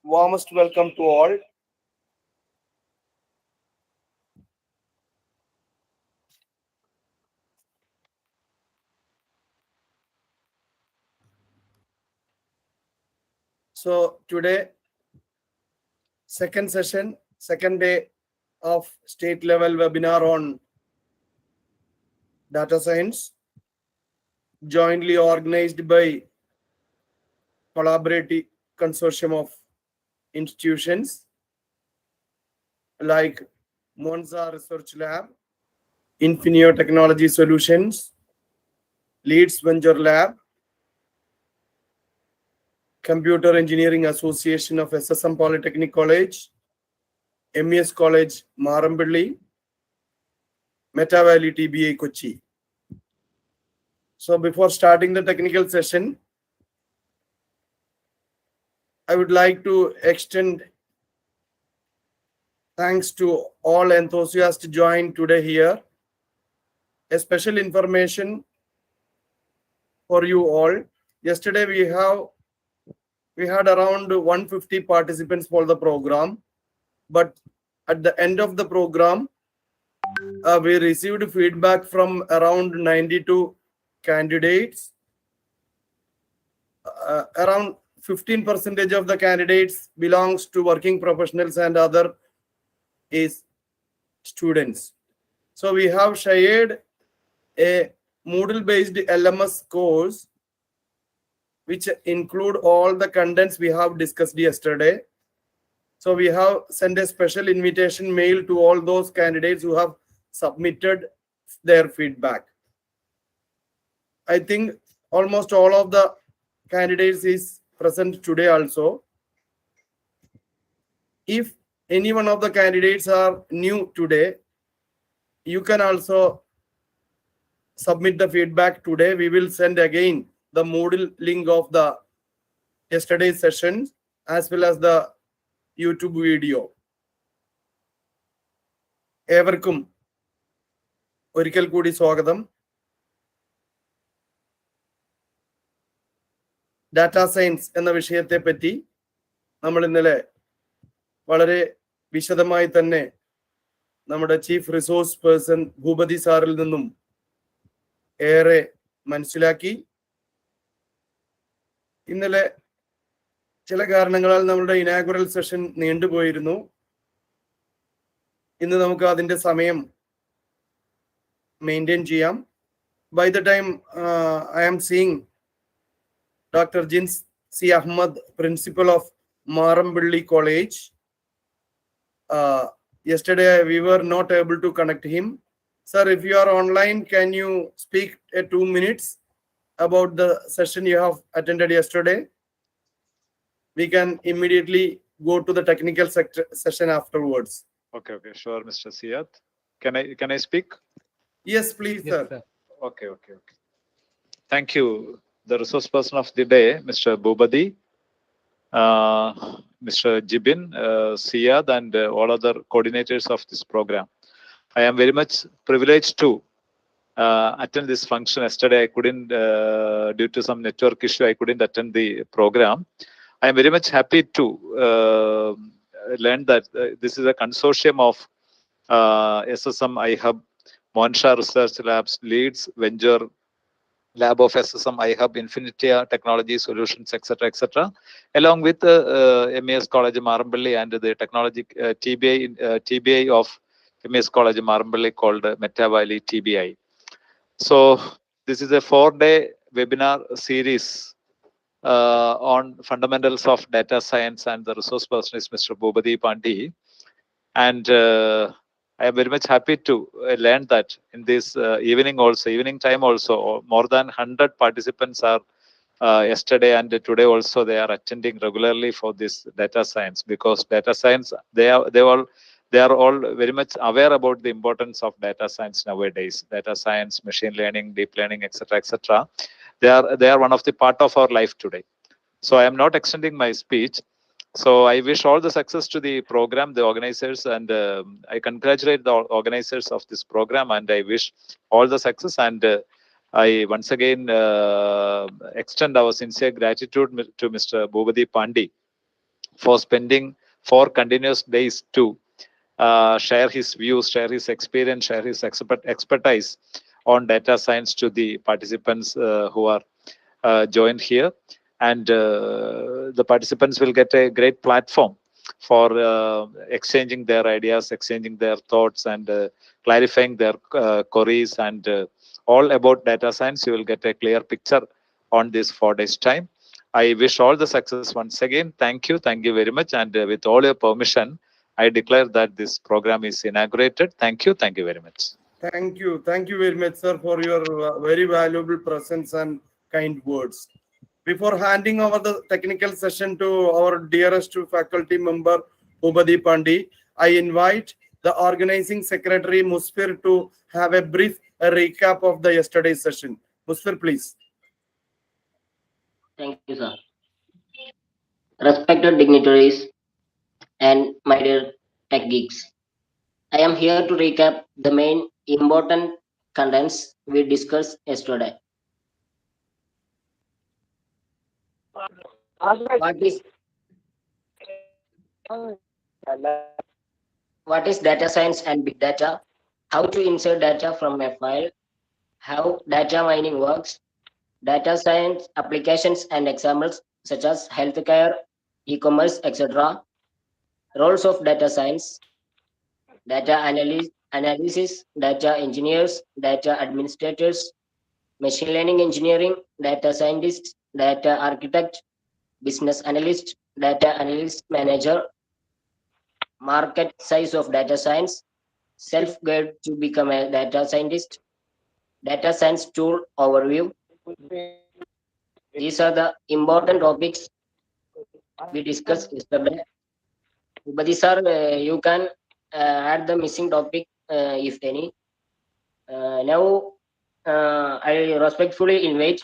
warmest welcome to all. So today, second session, second day of state level webinar on data science, jointly organized by collaborative consortium of institutions like Monzha Research Lab, Infinio Technology Solutions, Leeds Venture Lab, Computer Engineering Association of SSM Polytechnic College, MES College Marampally, Meta Valley TBA Kochi. So before starting the technical session, I would like to extend thanks to all enthusiasts joined today here. A special information for you all. Yesterday we had around 150 participants for the program, but at the end of the program, we received feedback from around 92 candidates. Around 15% of the candidates belongs to working professionals and other is students. So we have shared a Moodle-based LMS course which include all the contents we have discussed yesterday. So we have sent a special invitation mail to all those candidates who have submitted their feedback. I think almost all of the candidates is present today also. If any one of the candidates are new today, you can also submit the feedback today. We will send again the Moodle link of the yesterday's session as well as the YouTube video. ഏവർക്കും ഒരിക്കൽ കൂടി സ്വാഗതം. Data science എന്ന വിഷയത്തെ പറ്റി നമ്മൾ ഇന്നലെ വളരെ വിശദമായി തന്നെ നമ്മുടെ ചീഫ് റിസോഴ്സ് പേഴ്സൺ ഭൂപതി സാറിൽ നിന്നും ഏറെ മനസ്സിലാക്കി. ഇന്നലെ ചില കാരണങ്ങളാൽ നമ്മുടെ ഇനാഗുറൽ സെഷൻ നീണ്ടുപോയിരുന്നു. ഇന്ന് നമുക്ക് അതിന്റെ സമയം മെയിൻറ്റെയിൻ ചെയ്യാം. By the time I am seeing Dr. Jins C. Ahmad, principal of Marampally College. Yesterday we were not able to connect him. Sir, if you are online, can you speak 2 minutes about the session you have attended yesterday? We can immediately go to the technical session afterwards. Okay, sure, Mr. Siyat. Can I speak? Yes, please, Yes, sir. Okay. Thank you, the resource person of the day, Mr. Bubadi, Mr. Jibin, Siyad, and all other coordinators of this program. I am very much privileged to attend this function. Yesterday, I couldn't, due to some network issue, I couldn't attend the program. I am very much happy to learn that this is a consortium of SSM iHub, Monzha Research Labs, Leeds Venture Lab of SSM iHub, Infinio Technology Solutions, etc., along with MES College Marampally and the technology TBI of MES College Marampally called Meta Valley TBI. So this is a 4-day webinar series on fundamentals of data science, and the resource person is Mr. Bubadi Pandi. And I am very much happy to learn that in this evening time also, more than 100 participants are yesterday and today also they are attending regularly for this data science, because data science, they are all very much aware about the importance of data science nowadays. Data science, machine learning, deep learning, etc. They are one of the part of our life today. So I am not extending my speech. So I wish all the success to the program, the organizers, and I congratulate the organizers of this program, and I wish all the success. And I once again extend our sincere gratitude to Mr. Bubadi Pandi, for spending 4 continuous days to share his views, share his experience, share his expertise on data science to the participants who are joined here. And the participants will get a great platform for exchanging their ideas, exchanging their thoughts, and clarifying their queries, and all about data science. You will get a clear picture on this 4 days time. I wish all the success once again. Thank you very much. And with all your permission, I declare that this program is inaugurated. Thank you very much. Thank you very much, sir, for your very valuable presence and kind words. Before handing over the technical session to our dearest faculty member, BOOPATHY PANDI, I invite the organizing secretary, MUSFIR, to have a brief recap of the yesterday's session. MUSFIR, please. Thank you, sir. Respected dignitaries and my dear tech geeks, I am here to recap the main important contents we discussed yesterday. What is data science and big data? How to insert data from a file? How data mining works? Data science applications and examples such as healthcare, e-commerce, etc. Roles of data science, data analysis, data engineers, data administrators, machine learning engineering, data scientist, data architect, business analyst, data analyst manager, market size of data science, self-guide to become a data scientist, data science tool overview. These are the important topics we discussed yesterday. But sir, you can add the missing topic if any. Now, I respectfully invite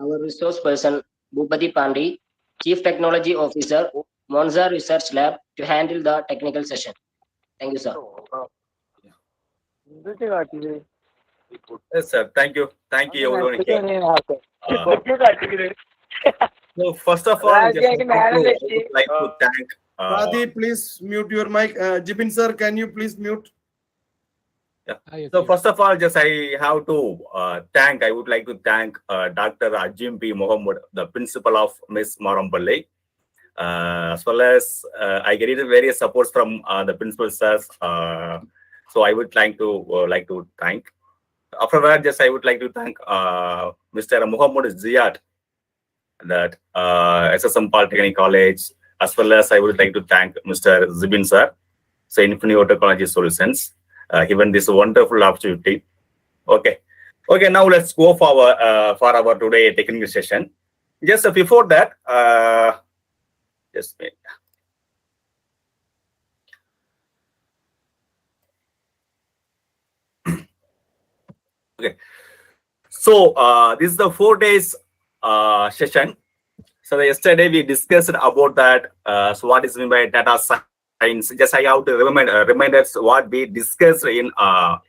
our resource person, BOOPATHY PANDI, Chief Technology Officer, Monzha Research Lab, to handle the technical session. Thank you, sir. Yes, sir. Thank you. Thank you, everyone here. So first of all, I would like to thank. Adi, please mute your mic. JIBIN sir, can you please mute? Yeah. So first of all, just I have to thank. I would like to thank Dr. AJIMS Mohammed, the principal of Miss Marampally, as well as I get various supports from the principal sirs. So I would like to thank. After that, just I would like to thank Mr. Mohammed Ziyad, that SSM Polytechnic College, as well as I would like to thank Mr. JIBIN sir, so Infinio Technology Solutions, given this wonderful opportunity. Okay, now let's go for our today technical session. Just before that, just wait. Okay, so this is the 4 days session. So yesterday we discussed about that. So what is meant by data science? Just I have to remind us what we discussed in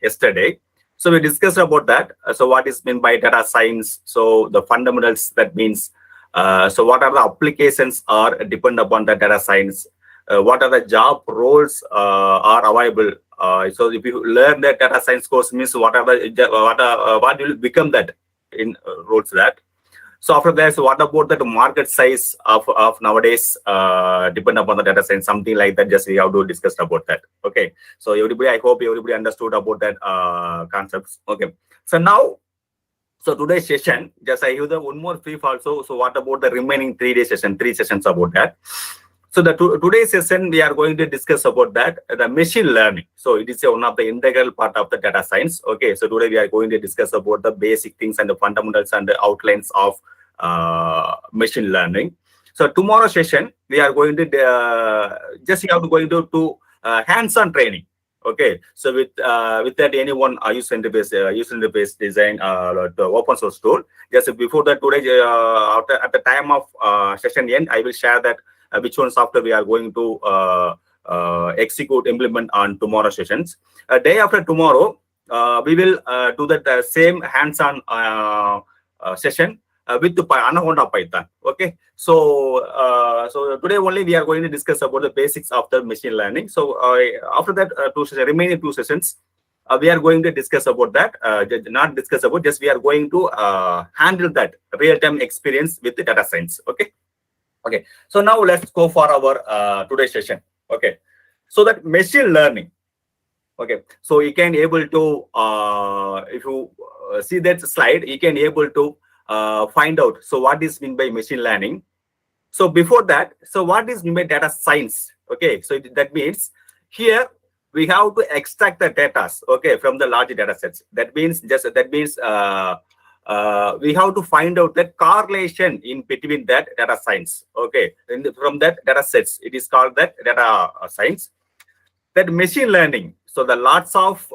yesterday. So we discussed about that. So what is meant by data science? So the fundamentals, that means so what are the applications are depend upon the data science? What are the job roles are available? So if you learn the data science course, means what will become that in roles that. So after that, so what about the market size of nowadays depend upon the data science, something like that. Just we have to discuss about that. Okay. So everybody, I hope everybody understood about that concepts. Okay. So now, so today's session, just I have the one more brief also. So what about the remaining 3 day session, 3 sessions about that? So the today's session, we are going to discuss about that, the machine learning. So it is one of the integral part of the data science. Okay, so today we are going to discuss about the basic things and the fundamentals and the outlines of machine learning. So tomorrow session, we are going to just you have to go into hands-on training. Okay, so with that anyone user interface design the open source tool. Just before that today, at the time of session end, I will share that which one software we are going to implement on tomorrow sessions. Day after tomorrow, we will do that same hands-on session with the Anaconda Python. Okay, so so today only we are going to discuss about the basics of the machine learning. So after that, remaining 2 sessions, we are going to discuss about that. Not discuss about, just we are going to handle that real-time experience with the data science. Okay. Okay. So now let's go for our today's session. Okay. So that machine learning. Okay. So you can able to if you see that slide, you can able to find out. So what is meant by machine learning? So before that, so what is meant by data science? Okay, so that means here we have to extract the data, okay, from the large data sets. That means we have to find out the correlation in between that data science. Okay, and from that data sets, it is called that data science. That machine learning. So the lots of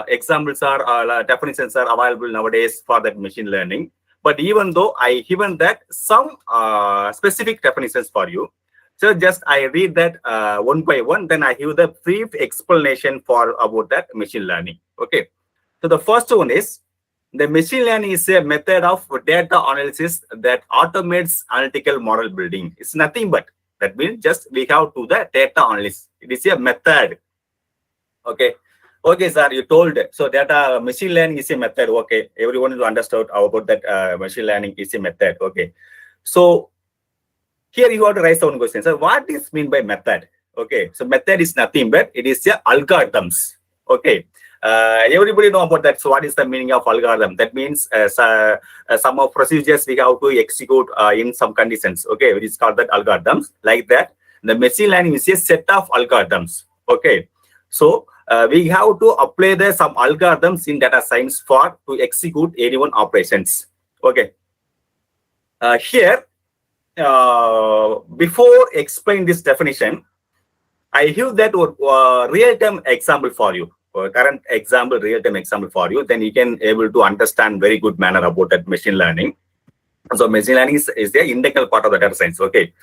examples are definitions are available nowadays for that machine learning. But even though I given that some specific definitions for you, so just I read that one by one, then I give the brief explanation for about that machine learning. Okay. So the first one is the machine learning is a method of data analysis that automates analytical model building. It's nothing but that means just we have to the data analysis. It is a method. Okay. Okay, sir, you told. So data machine learning is a method. Okay, everyone will understand about that machine learning is a method. Okay. So here you have to raise one question. So what is mean by method? Okay. So method is nothing but it is a algorithms. Okay. Everybody know about that. So what is the meaning of algorithm? That means some of procedures we have to execute in some conditions. Okay, which is called that algorithms. Like that, the machine learning is a set of algorithms. Okay. So we have to apply some algorithms in data science for to execute any one operations. Okay. Here, before explain this definition, I give that real-time example for you. Current example, real-time example for you. Then you can able to understand very good manner about that machine learning. So machine learning is the integral part of the data science. Okay.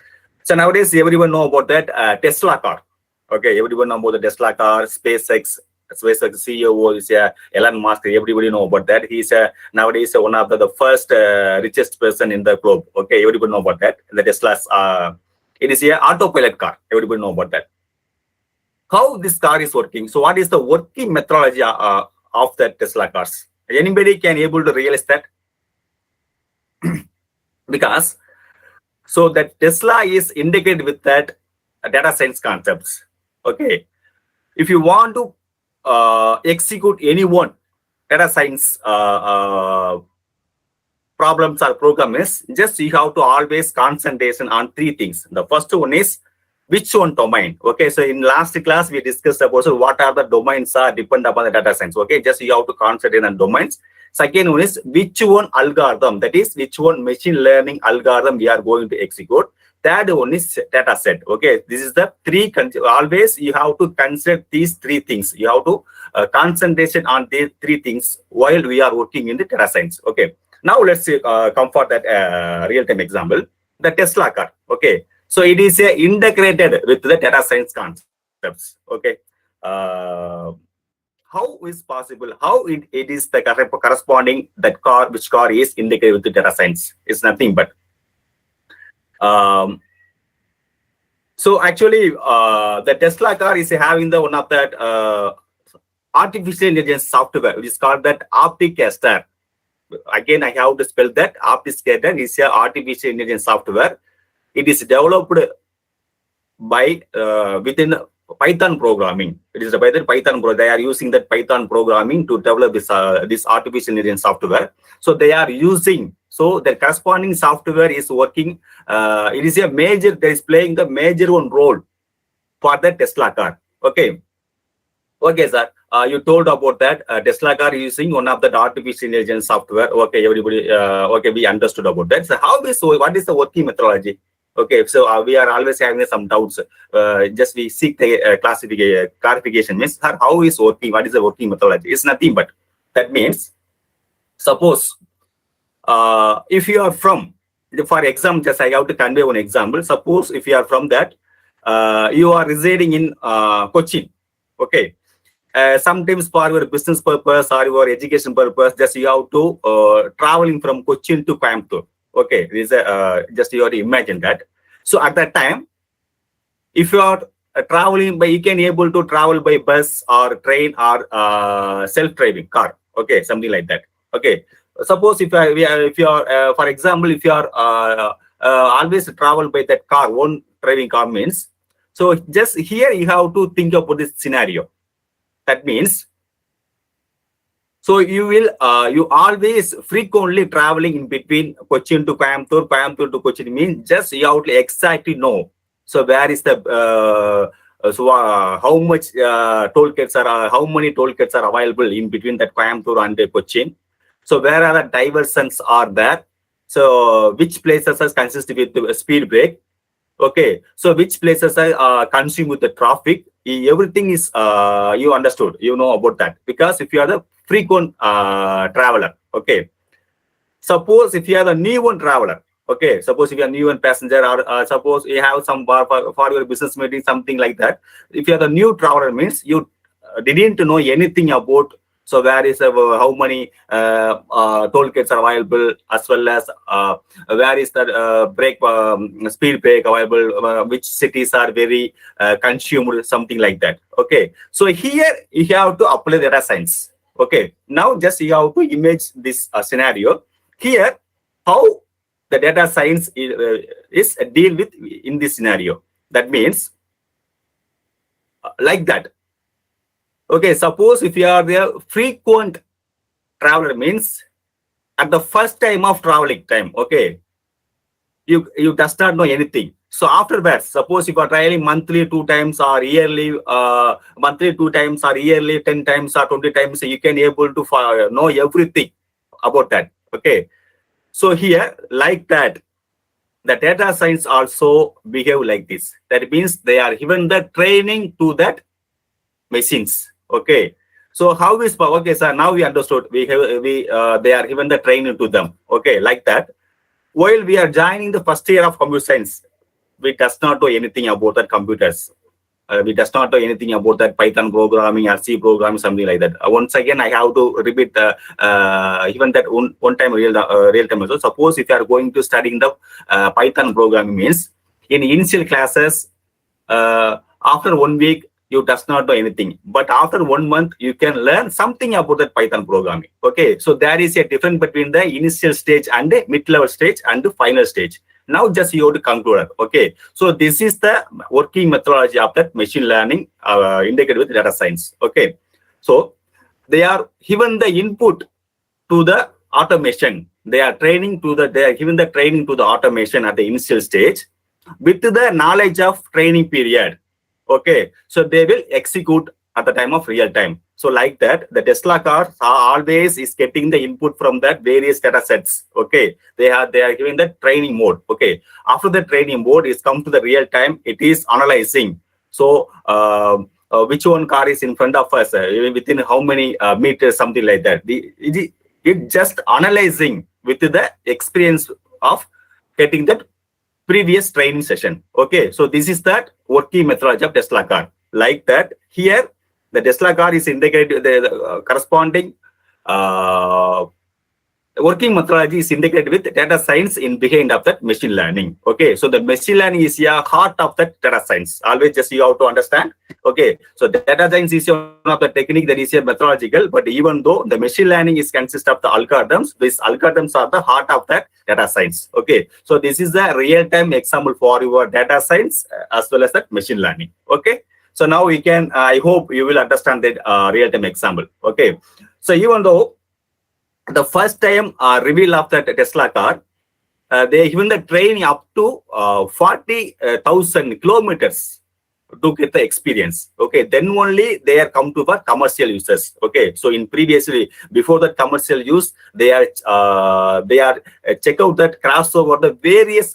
So nowadays everyone know about that Tesla car. Okay, everyone know about the Tesla car, SpaceX CEO is Elon Musk. Everybody know about that. He's nowadays one of the first richest person in the globe. Okay, everybody know about that. The Tesla's it is a autopilot car. Everybody know about that. How this car is working? So what is the working methodology of the Tesla cars? Anybody can able to realize that? Because so that Tesla is integrated with that data science concepts. Okay, if you want to execute any one data science problems or program is just you have to always concentration on 3 things. The first one is which one domain. Okay, so in last class we discussed about so what are the domains are depend upon the data science. Okay, just you have to concentrate on domains. Second one is which one algorithm, that is which one machine learning algorithm we are going to execute. Third one is data set. Okay, this is the 3. Always you have to consider these 3 things. You have to concentration on these 3 things while we are working in the data science. Okay, now let's come for that real-time example. The Tesla car. Okay, so it is integrated with the data science concepts. Okay, how is possible? How it is the corresponding that car, which car is integrated with the data science? It's nothing but. So actually, the Tesla car is having the one of that artificial intelligence software, which is called that Opticaster. Again, I have to spell that. Opticaster is a artificial intelligence software. It is developed by within Python programming. It is by the Python. They are using that Python programming to develop this this artificial intelligence software. So they are using. So the corresponding software is working. It is a major. That is playing the major one role for the Tesla car. Okay. Okay, sir. You told about that Tesla car using one of the artificial intelligence software. Okay, everybody. Okay, we understood about that. So how is what is the working methodology? Okay, so we are always having some doubts. Just we seek the clarification. Means how is working? What is the working methodology? It's nothing but that means suppose if you are from, for example, just I have to convey one example. Suppose if you are from that, you are residing in Kochi. Okay. Sometimes for your business purpose or your education purpose, just you have to traveling from Kochi to Coimbatore. Okay, this is just you have to imagine that. So at that time, if you are traveling by, you can able to travel by bus or train or self-driving car. Okay, something like that. Okay, suppose if you are for example, if you are always travel by that car, one driving car means, so just here you have to think about this scenario. That means, so you will you always frequently traveling in between Cochin to Coimbatore, Coimbatore to Cochin means just you have to exactly know. So where is the how much toll gates are how many toll gates are available in between that Coimbatore and Cochin? So where are the diversions are there? So which places are consistent with the speed brake? Okay, so which places are consumed with the traffic? Everything is you understood, you know about that, because if you are the frequent traveler, okay. Suppose if you are the new one traveler, okay, suppose if you are new one passenger, or suppose you have some for your business meeting, something like that. If you are the new traveler means you didn't know anything about. So where is how many toll gates are available, as well as where is the brake speed brake available, which cities are very consumed, something like that. Okay, so here you have to apply data science. Okay, now just you have to image this scenario. Here, how the data science is deal with in this scenario. That means like that. Okay, suppose if you are the frequent traveler means at the first time of traveling time, okay, you does not know anything. So afterwards, suppose if you are traveling monthly 2 times or yearly monthly 2 times or yearly 10 times or 20 times, you can able to know everything about that. Okay, so here like that, the data science also behave like this. That means they are given the training to that machines. Okay, so how is okay, sir? Now we understood. They are given the training to them. Okay, like that. While we are joining the first year of computer science, we does not know anything about that computers. We does not know anything about that Python programming or C programming, something like that. Once again, I have to repeat even that one time real time also. Suppose if you are going to studying the Python programming means in initial classes, after 1 week you does not know anything, but after 1 month you can learn something about that Python programming. Okay, so there is a difference between the initial stage and the mid-level stage and the final stage. Now just you have to conclude. Okay, so this is the working methodology of that machine learning integrated with data science. Okay, so they are given the input to the automation. They are given the training to the automation at the initial stage with the knowledge of training period. Okay, so they will execute at the time of real time. So like that, the Tesla car always is getting the input from that various data sets. Okay, they are giving the training mode. Okay, after the training mode is come to the real time, it is analyzing. So which one car is in front of us, within how many meters, something like that. It just analyzing with the experience of getting that previous training session. Okay, so this is that working methodology of Tesla car. Like that, here the Tesla car is integrated, the corresponding working methodology is integrated with data science in behind of that machine learning. Okay, so the machine learning is a heart of that data science. Always just you have to understand. Okay, so data science is one of the technique that is a methodological, but even though the machine learning is consist of the algorithms, these algorithms are the heart of that data science. Okay, so this is the real-time example for your data science as well as that machine learning. Okay, so now we can, I hope you will understand that real-time example. Okay, so even though the first time reveal of that Tesla car, they given the training up to 40,000 kilometers to get the experience. Okay, then only they are come to for commercial users. Okay, so in previously before that commercial use, they are check out that crossover the various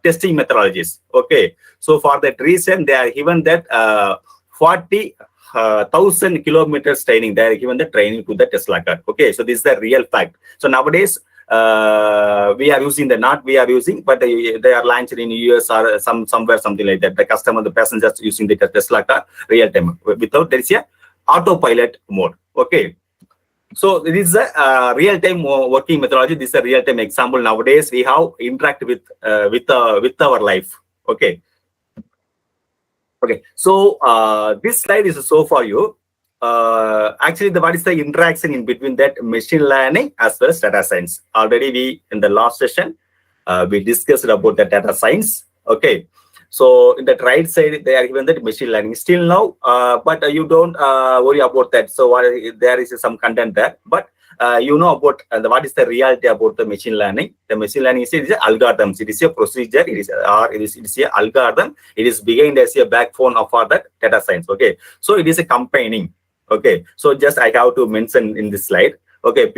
testing methodologies. Okay, so for that reason they are given that 40,000 kilometers training. They are given the training to the Tesla car. Okay, so this is the real fact. So nowadays we are using we are using, but they are launched in US or somewhere, something like that. The customer, the passengers using the Tesla car real time without there is a autopilot mode. Okay, So it is a real-time working methodology. This is a real-time example. Nowadays, we have interact with our life. Okay. Okay. So this slide is so for you. Actually, what is the interaction in between that machine learning as well as data science? Already we in the last session we discussed about the data science. Okay. So in the right side, they are given that machine learning still now, but you don't worry about that. So there is some content there, but you know about what is the reality about the machine learning. The machine learning is algorithms. It is a procedure. It is a algorithm. It is behind as a backbone of that data science. Okay, so it is a combining. Okay, so just I have to mention in this slide. Okay,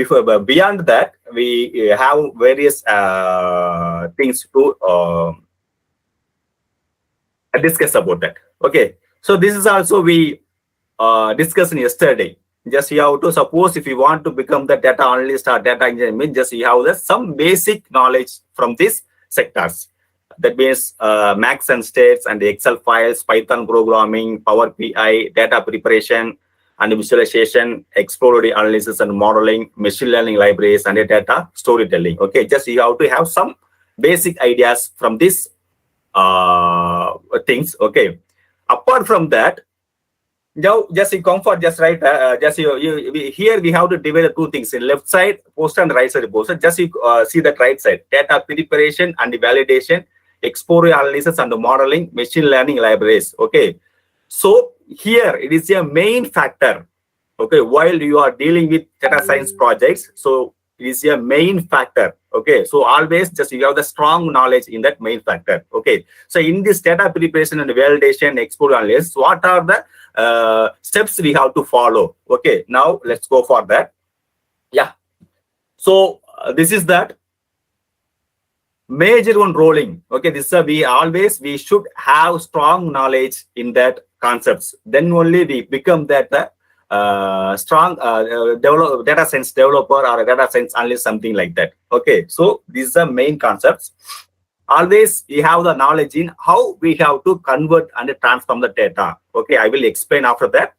beyond that, we have various things to discuss about that. Okay, so this is also we discussed yesterday. Just you have to suppose if you want to become the data analyst or data engineer, just you have some basic knowledge from these sectors. That means max and states and Excel files, Python programming, Power BI, data preparation and visualization, exploratory analysis and modeling, machine learning libraries, and data storytelling. Okay, just you have to have some basic ideas from this things. Okay, apart from that, now just you comfort, just right, here we have to divide two things in left side post and right side post. Just you see that right side, data preparation and validation, exploratory analysis and modeling, machine learning libraries. Okay, so here it is a main factor. Okay, while you are dealing with data science projects, so it is a main factor. Okay, so always just you have the strong knowledge in that main factor. Okay, so in this data preparation and validation, exploratory analysis, what are the steps we have to follow? Okay, now let's go for that. Yeah, so this is that major one rolling. Okay, this is we should have strong knowledge in that concepts. Then only we become that strong data science developer or a data science analyst, something like that. Okay, so these are main concepts. Always we have the knowledge in how we have to convert and transform the data. Okay, I will explain after that.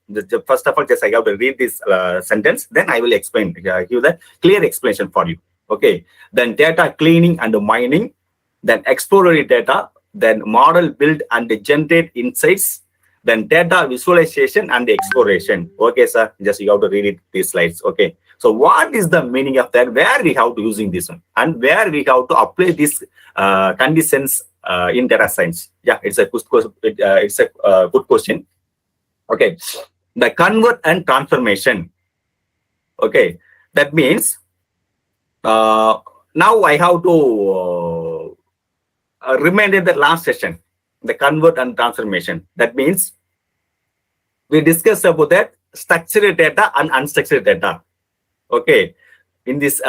First of all, just I have to read this sentence, then I will explain, give the clear explanation for you. Okay, then data cleaning and mining, then exploratory data, then model build and generate insights, then data visualization and exploration. Okay, sir, just you have to read it, these slides. Okay, so what is the meaning of that? Where we have to using this one and where we have to apply this conditions in data science? Yeah, it's a good question. Okay, the convert and transformation. Okay, that means now I have to remind in the last session, the convert and transformation. That means we discussed about that structured data and unstructured data. Okay, in this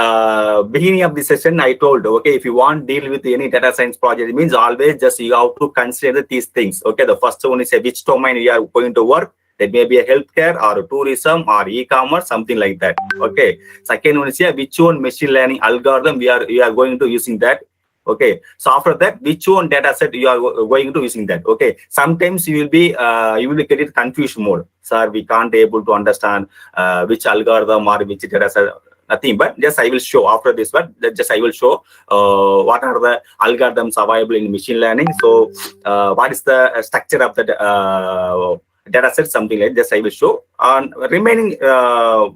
beginning of the session, I told, okay, if you want to deal with any data science project, it means always just you have to consider these things. Okay, the first one is which domain you are going to work. That may be a healthcare or tourism or e-commerce, something like that. Okay, second one is which one machine learning algorithm you are going to using that. Okay, so after that, which one data set you are going to using that. Okay, sometimes you will be getting confused mode. Sir, we can't able to understand which algorithm or which data set. Nothing, but just I will show after this. But just I will show what are the algorithms available in machine learning. So what is the structure of the data set, something like this I will show. On remaining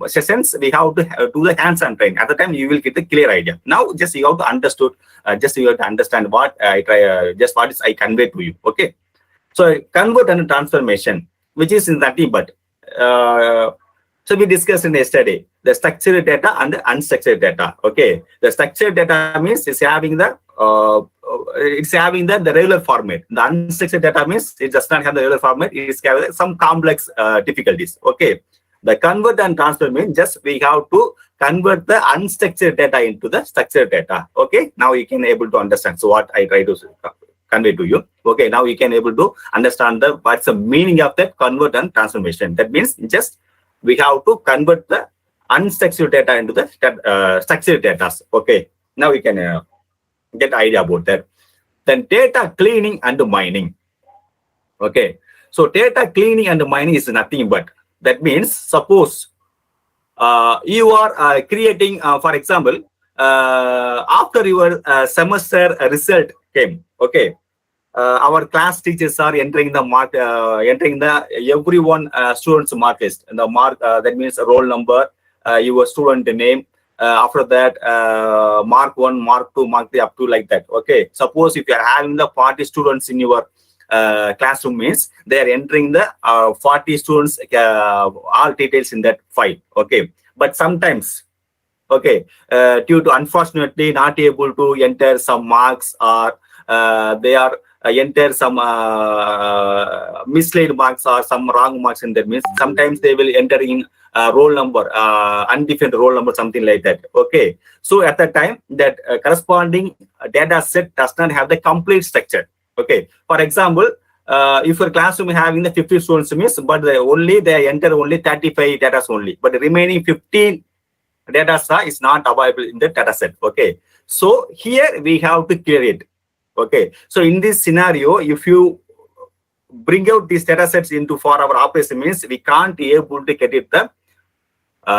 sessions, we have to do the hands-on training. At the time, you will get the clear idea. Now, just you have to understood. Just you have to understand what I try. Just what is I convey to you. Okay. So convert and transformation, which is nothing but. So we discussed in yesterday the structured data and the unstructured data. Okay. The structured data means it's having the the regular format. The unstructured data means it does not have the regular format. It is having some complex difficulties. Okay. The convert and transfer means just we have to convert the unstructured data into the structured data. Okay. Now you can able to understand. So what I try to convey to you. Okay. Now you can able to understand what's the meaning of that convert and transformation. That means just we have to convert the unstructured data into the structured data. Okay. Now you can get idea about that. Then data cleaning and mining. Okay, so data cleaning and mining is nothing but, that means suppose you are creating, for example, after your semester result came, okay, our class teachers are entering the mark, entering the everyone students mark list. And the mark that means roll number, your student name. After that, mark 1, mark 2, mark 3, up to like that. Okay. Suppose if you are having the 40 students in your classroom, means they are entering the 40 students all details in that file. Okay. But sometimes, okay, due to unfortunately not able to enter some marks, or they are enter some mislead marks or some wrong marks in that, means sometimes they will enter in roll number, undefined roll number, something like that. Okay, so at that time, that corresponding data set does not have the complete structure. Okay, for example, if your classroom is having the 50 students, means but they enter only 35 data only, but the remaining 15 data is not available in the data set. Okay, so here we have to clear it. Okay, so in this scenario, if you bring out these data sets into for our operation, means we can't be able to get it the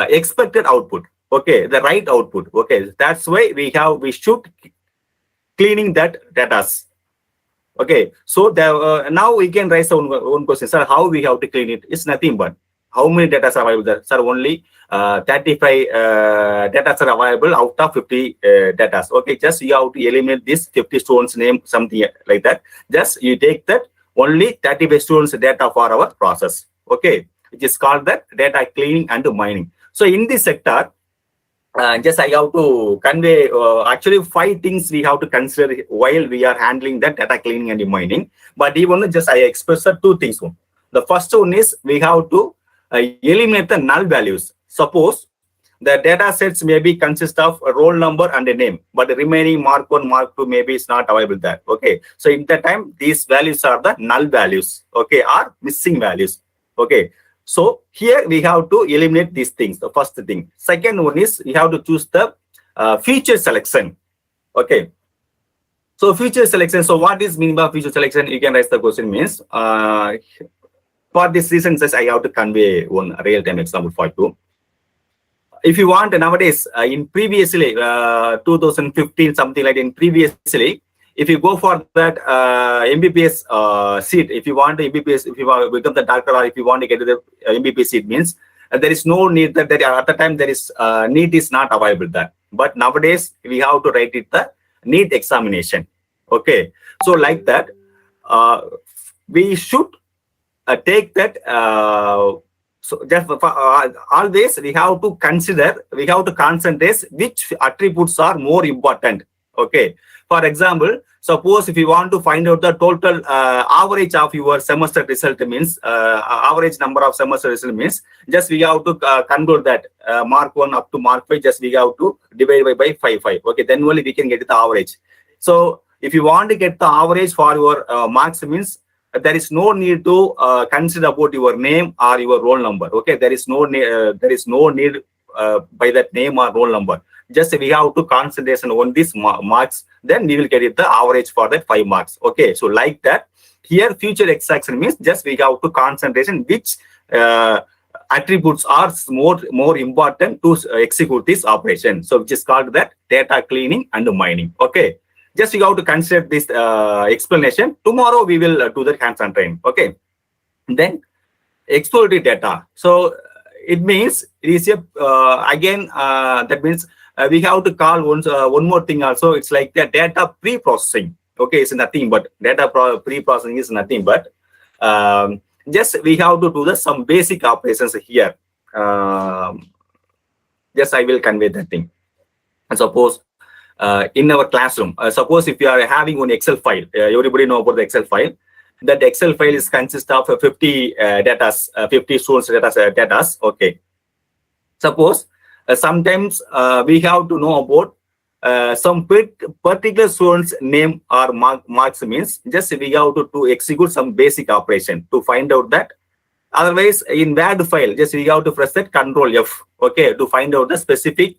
expected output. Okay, the right output. Okay, that's why we should cleaning that data. Okay, so now we can raise our own question, sir. How we have to clean it? It's nothing but how many data are available there? Sir, only 35 data are available out of 50 data. Okay, just you have to eliminate this 50 students name, something like that. Just you take that only 35 students data for our process. Okay, which is called that data cleaning and mining. So in this sector, just I have to convey actually 5 things we have to consider while we are handling that data cleaning and mining. But even just I express 2 things. The first one is we have to eliminate the null values. Suppose the data sets maybe consist of a roll number and a name, but the remaining mark 1, mark 2 maybe is not available there. Okay, so in that time, these values are the null values. Okay, are missing values. Okay, so here we have to eliminate these things. The first thing. Second one is we have to choose the feature selection. Okay, so feature selection. So what is mean by feature selection? You can raise the question, means for this reason, I have to convey one real-time example for you. If you want nowadays, in previously 2015, something like in previously, if you go for that MBBS seat, if you want the MBBS, if you want to become the doctor, or if you want to get the MBBS seat, means there is no need that at the time there is NEET is not available there. But nowadays we have to write it the NEET examination. Okay, so like that, we should take that. So just always we have to consider, we have to concentrate which attributes are more important. Okay, for example, suppose if you want to find out the total average of your semester result, means average number of semester result, means just we have to convert that mark 1 up to mark 5, just we have to divide by 5. Okay, then only we can get the average. So if you want to get the average for your marks, means there is no need to consider about your name or your roll number. Okay, there is no need by that name or roll number. Just we have to concentration on these marks, then we will get it the average for that 5 marks. Okay, so like that, here feature extraction means just we have to concentration which attributes are more important to execute this operation. So which is called that data cleaning and mining. Okay, just you have to consider this explanation. Tomorrow we will do the hands-on training. Okay, then exploratory data. So it means it is a again that means we have to call one more thing also. It's like the data pre-processing. Okay, it's nothing but data pre-processing is nothing but just we have to do some basic operations here. Just I will convey that thing. And suppose in our classroom, suppose if you are having an Excel file, everybody know about the Excel file. That Excel file is consist of 50 data, 50 students data. Okay. Suppose sometimes we have to know about some particular student's name or marks, means just we have to execute some basic operation to find out that. Otherwise, in Word file, just we have to press that Control F. Okay, to find out the specific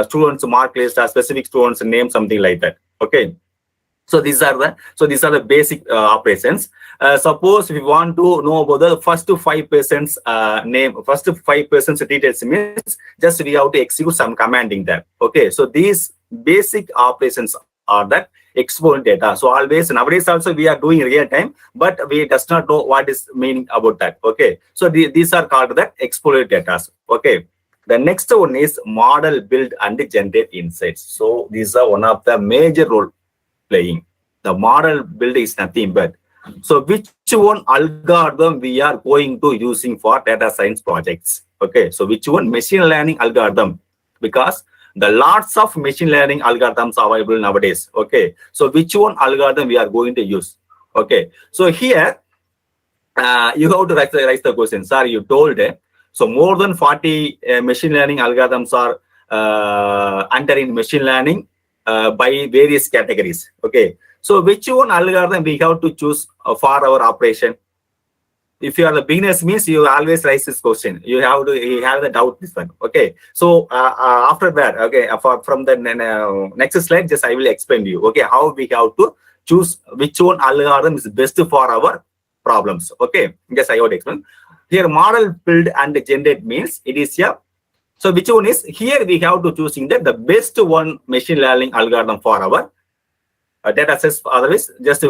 students mark list or specific students name, something like that. Okay. So these are the basic operations. Suppose we want to know about the first 5% name, first 5% details means just we have to execute some commanding there. Okay, so these basic operations are that exponent data. So always nowadays also we are doing real time, but we does not know what is meaning about that. Okay, so these are called the exponent data. Okay. The next one is model build and generate insights. So these are one of the major role playing. The model build is nothing but, so which one algorithm we are going to using for data science projects? Okay, so which one machine learning algorithm, because the lots of machine learning algorithms are available nowadays. Okay, so which one algorithm we are going to use? Okay, so here you have to write the question. Sir, you told so more than 40 machine learning algorithms are entering machine learning by various categories. Okay, so which one algorithm we have to choose for our operation? If you are the beginners means you always raise this question. You have the doubt this one. Okay, so after that, okay, from the next slide, just I will explain to you. Okay, how we have to choose which one algorithm is best for our problems. Okay, just I would explain. Here, model build and generate means it is here. So which one is here? We have to choosing the best one machine learning algorithm for our data sets. Otherwise, just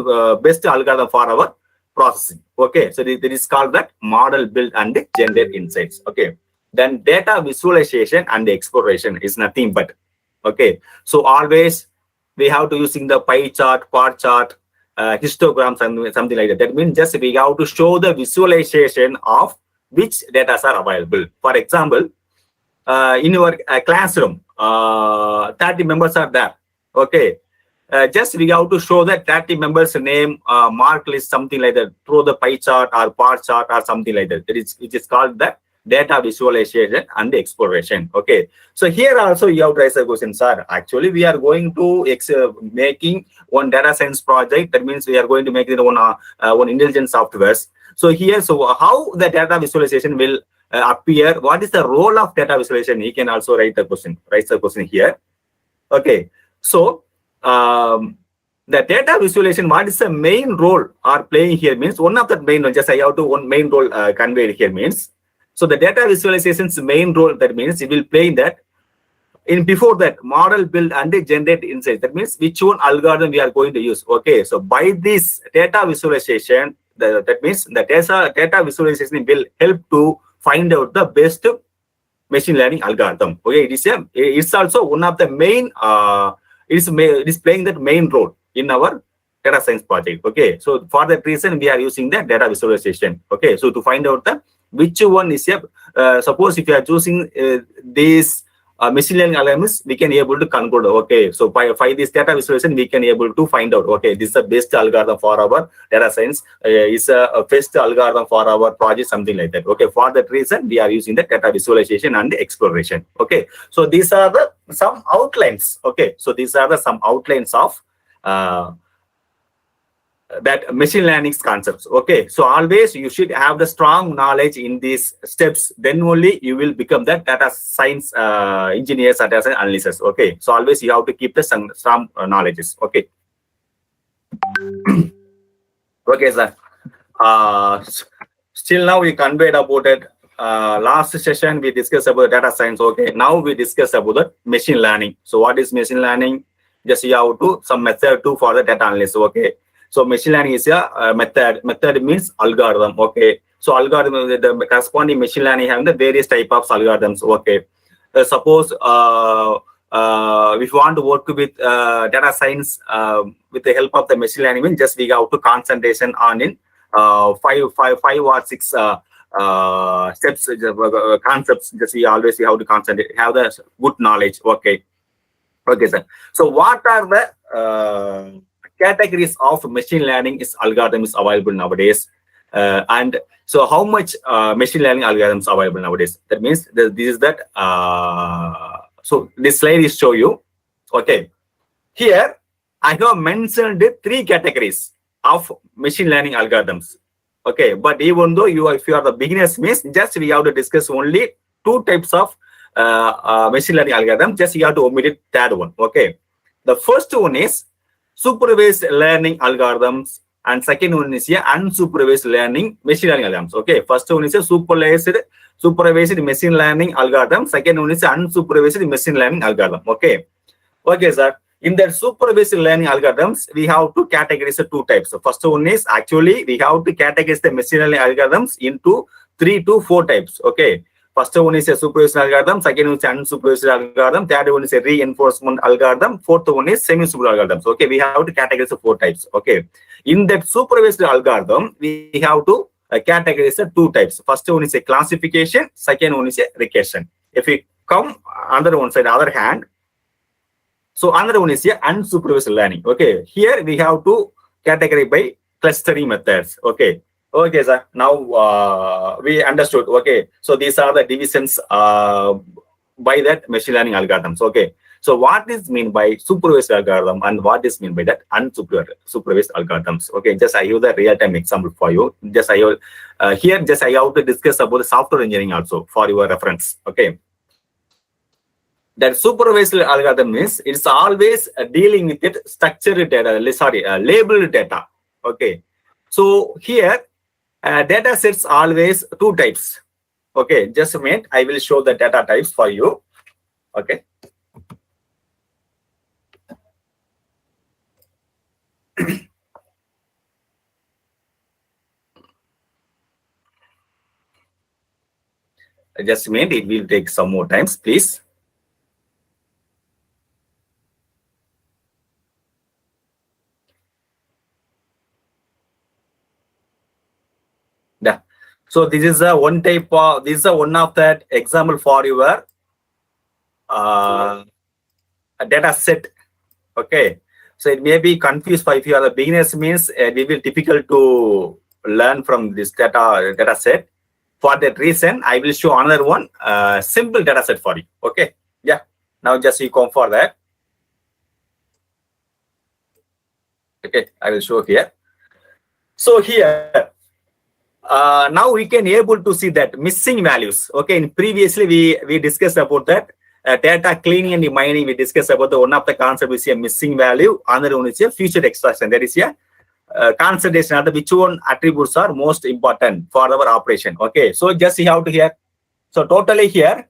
best algorithm for our processing. Okay, so this is called that model build and generate insights. Okay, then data visualization and exploration is nothing but, okay, so always we have to using the pie chart, bar chart, histograms and something like that. That means just we have to show the visualization of which data are available. For example, in your classroom, 30 members are there. Okay, just we have to show that 30 members name, mark list, something like that, through the pie chart or bar chart or something like that. It is called the data visualization and exploration. Okay, so here also you have to raise a question, sir. Actually, we are going to making one data science project. That means we are going to make it one intelligent softwares. So here, so how the data visualization will appear? What is the role of data visualization? He can also write the question. Write the question here. Okay, so the data visualization, what is the main role are playing here means one of the main, just I have to one main role conveyed here means. So the data visualization's main role, that means it will play in that. In before that, model build and generate insights. That means which one algorithm we are going to use. Okay, so by this data visualization, that means the data visualization will help to find out the best machine learning algorithm. Okay, it's also one of the main. It is playing that main role in our data science project. Okay, so for that reason we are using the data visualization. Okay, so to find out the which one is suppose if you are choosing this machine learning algorithms, we can able to conclude. Okay, so by this data visualization we can able to find out, okay, this is the best algorithm for our data science, is a best algorithm for our project, something like that. Okay, for that reason we are using the data visualization and the exploration. Okay, so these are the some outlines. Okay, so these are the some outlines of that machine learning concepts. Okay, so always you should have the strong knowledge in these steps, then only you will become the data science engineers or data science analysts. Okay, so always you have to keep the some knowledges. Okay. Okay, sir. Still now we conveyed about it. Last session we discussed about data science. Okay, now we discuss about the machine learning. So what is machine learning? Just you have to some method to for the data analysis. Okay, so machine learning is a method. Method means algorithm. Okay, so algorithm, the corresponding machine learning having the various type of algorithms. Okay, suppose if you want to work with data science with the help of the machine learning, just we have to concentration on in five or six steps, concepts. Just we always have to concentrate, have the good knowledge. Okay, okay, sir. So what are the categories of machine learning algorithm is available nowadays, and so how much machine learning algorithms available nowadays? That means this is that. So this slide is show you. Okay, here I have mentioned 3 categories of machine learning algorithms. Okay, but even though if you are the beginners means just we have to discuss only 2 types of machine learning algorithm. Just you have to omit it, third one. Okay, the first one is supervised learning algorithms, and second one is a unsupervised learning machine learning algorithms. Okay, first one is a supervised machine learning algorithm. Second one is unsupervised machine learning algorithm. Okay, sir. In the supervised learning algorithms, we have to categorize the two types. The first one is actually we have to categorize the machine learning algorithms into 3 to 4 types. Okay. First one is a supervised algorithm, second one is unsupervised algorithm, third one is a reinforcement algorithm, fourth one is semi-supervised algorithms. Okay, we have to categorize the 4 types. Okay, in that supervised algorithm, we have to categorize the 2 types. First one is a classification, second one is a regression. If we come under one side, other hand, so another one is a unsupervised learning. Okay, here we have to categorize by clustering methods. Okay. Okay, sir. Now we understood. Okay, so these are the divisions by that machine learning algorithms. Okay, so what is mean by supervised algorithm and what is mean by that unsupervised algorithms? Okay, just I use the real-time example for you. Just I here just I have to discuss about the software engineering also for your reference. Okay, that supervised algorithm is it's always dealing with it structured data. Sorry, labeled data. Okay, so here. Data sets always 2 types. Okay, just a minute. I will show the data types for you. Okay. Just a minute. It will take some more times, please. Yeah. So this is a one type of, this is a one of that example for your a data set. Okay, so it may be confused for if you are the beginners, means it will be difficult to learn from this data set. For that reason, I will show another one simple data set for you. Okay, yeah. Now just you come for that. Okay, I will show here. So here. Now we can able to see that missing values. Okay, and previously we discussed about that data cleaning and mining. We discussed about the one of the concept is a missing value, another one is a feature extraction. That is a consideration of which one attributes are most important for our operation. Okay, so just you have to here. So totally here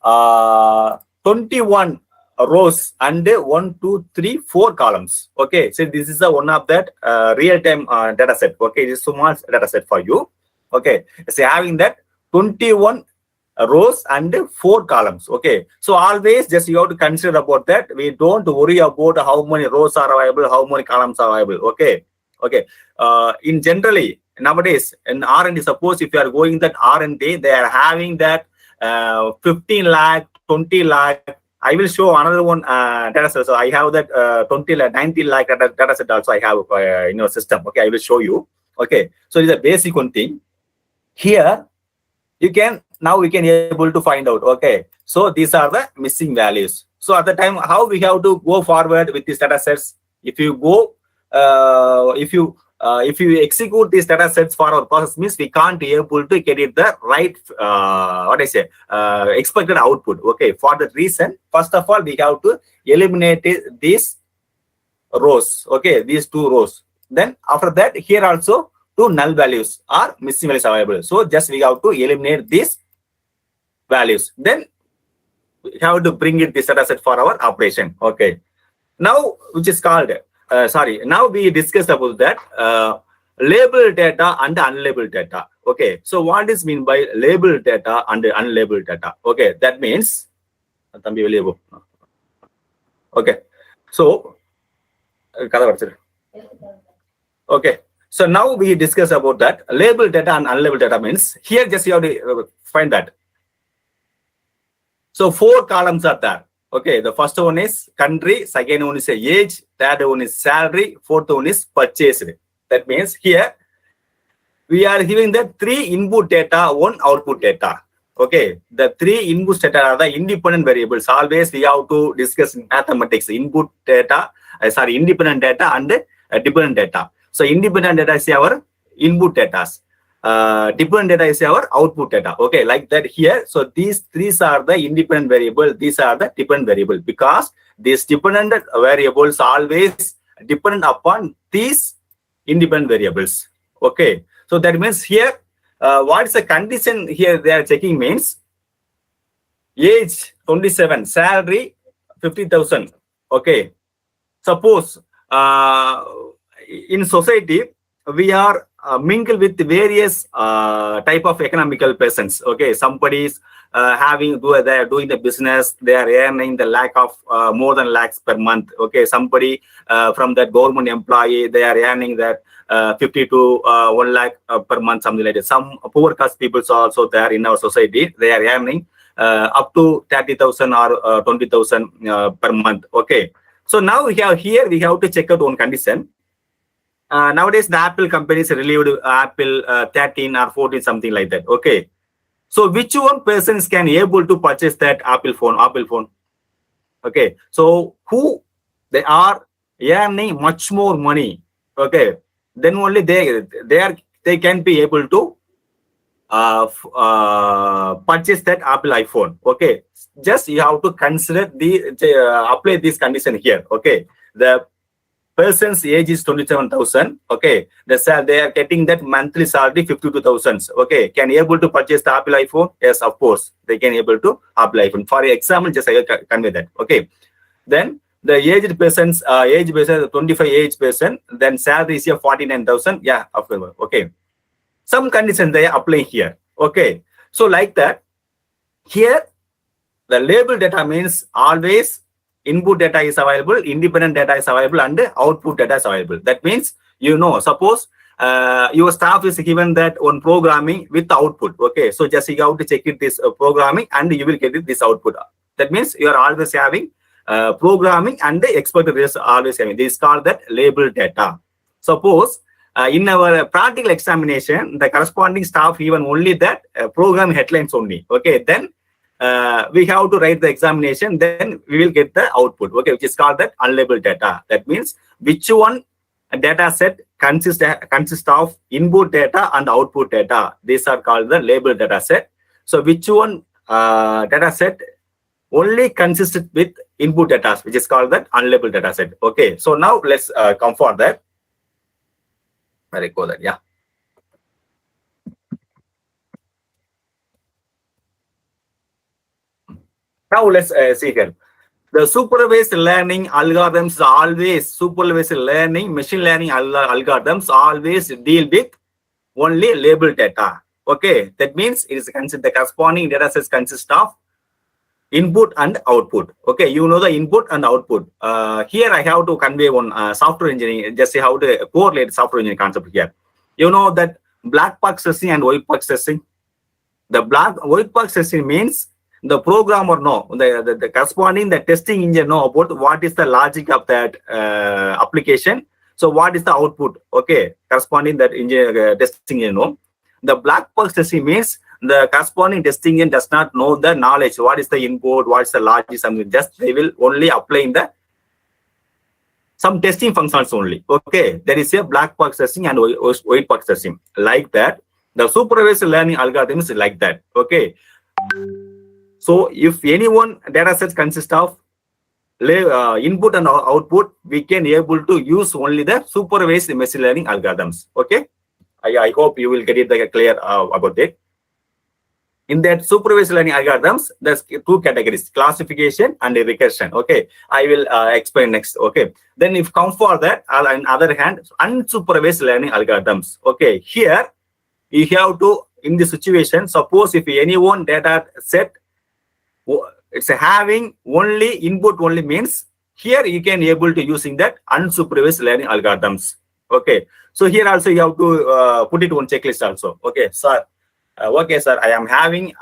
21 rows and 1, 2, 3, 4 columns. Okay, so this is the one of that real-time data set. Okay, this is small data set for you. Okay, so having that 21 rows and 4 columns. Okay, so always just you have to consider about that. We don't worry about how many rows are available, how many columns are available. Okay, okay. In generally nowadays in R&D, suppose if you are going that R&D, they are having that 15 lakh, 20 lakh. I will show another one data set. So I have that 20 lakh, 19 lakh data set also I have in your system. Okay, I will show you. Okay, so it's a basic one thing. Here you can now we can able to find out. Okay, so these are the missing values. So at the time, how we have to go forward with these data sets? If you go, if you execute these data sets for our process, means we can't be able to get it the right expected output. Okay, for that reason, first of all, we have to eliminate these rows. Okay, these 2 rows. Then after that, here also 2 null values are missing values available. So just we have to eliminate these values. Then we have to bring it this data set for our operation. Okay, now which is called now we discussed about that labeled data and unlabeled data. Okay, so what is mean by labeled data and unlabeled data? Okay, that means okay, so okay, so now we discuss about that labeled data and unlabeled data. Means here just you have to find that. So 4 columns are there. Okay, the first one is country, second one is age, third one is salary, fourth one is purchased. That means here we are giving the 3 input data, 1 output data. Okay, the 3 input data are the independent variables. Always we have to discuss mathematics, input data, independent data and dependent data. So independent data is our input data. Dependent data is our output data. Okay, like that here. So these 3 are the independent variable, these are the dependent variable, because these dependent variables always dependent upon these independent variables. Okay, so that means here, what is the condition here they are checking means age 27, salary 50,000. Okay, suppose in society we are mingle with various type of economical persons. Okay, somebody is they are doing the business, they are earning the lakh of more than lakhs per month. Okay, somebody from that government employee, they are earning that 50 to 1 lakh per month, something like that. Some poor caste people are also there in our society, they are earning up to 30,000 or 20,000 per month. Okay, so now we have to check out one condition. Nowadays the Apple companies relieved Apple 13 or 14, something like that. Okay, so which one persons can able to purchase that Apple phone? Okay, so who they are earning much more money. Okay, then only they can be able to purchase that Apple iPhone. Okay, just you have to consider apply this condition here. Okay, the person's age is 27,000. Okay, they are getting that monthly salary 52,000. Okay, can able to purchase the Apple iPhone? Yes, of course they can able to Apple iPhone. For example, just I convey that. Okay, then the aged person's age person, 25 age person, then salary is here 49,000. Yeah, of course. Okay, some conditions they are applying here. Okay, so like that, here the label data means always input data is available, independent data is available, and output data is available. That means, suppose your staff is given that one programming with output. Okay, so just you have to check it this programming and you will get it this output. That means you are always having programming and the expected results always having. This is called that label data. Suppose in our practical examination, the corresponding staff given only that program headlines only. Okay, then we have to write the examination, then we will get the output. Okay, which is called that unlabeled data. That means which one data set consists of input data and output data. These are called the labeled data set. So which one data set only consists with input data, which is called that unlabeled data set. Okay, so now let's come for that. Where I go that, yeah. Now let's see here. The supervised learning algorithms always, supervised learning, machine learning algorithms always deal with only labeled data. Okay, that means it is considered the corresponding data sets consist of input and output. Okay, you know the input and output. Here I have to convey one software engineering, just how to correlate software engineering concept here. You know that black box testing and white box testing. The white box testing means the programmer know, the corresponding the testing engineer know about what is the logic of that application. So what is the output? Okay, corresponding that engineer testing engineer know. The black box testing means the corresponding testing engineer does not know the knowledge. What is the input? What is the logic? Something. Just they will only apply in the some testing functions only. Okay, there is a black box testing and white box testing. Like that, the supervised learning algorithm is like that. Okay. So if any one data set consists of input and output, we can able to use only the supervised machine learning algorithms. Okay, I hope you will get it clear about it. In that supervised learning algorithms, there's two categories: classification and recursion. Okay, I will explain next. Okay, then if come for that, on the other hand, unsupervised learning algorithms. Okay, here you have to, in this situation, suppose if any one data set it's having only input only means here you can able to using that unsupervised learning algorithms. Okay, so here also you have to put it on checklist also. Okay, sir. Okay, sir, I am having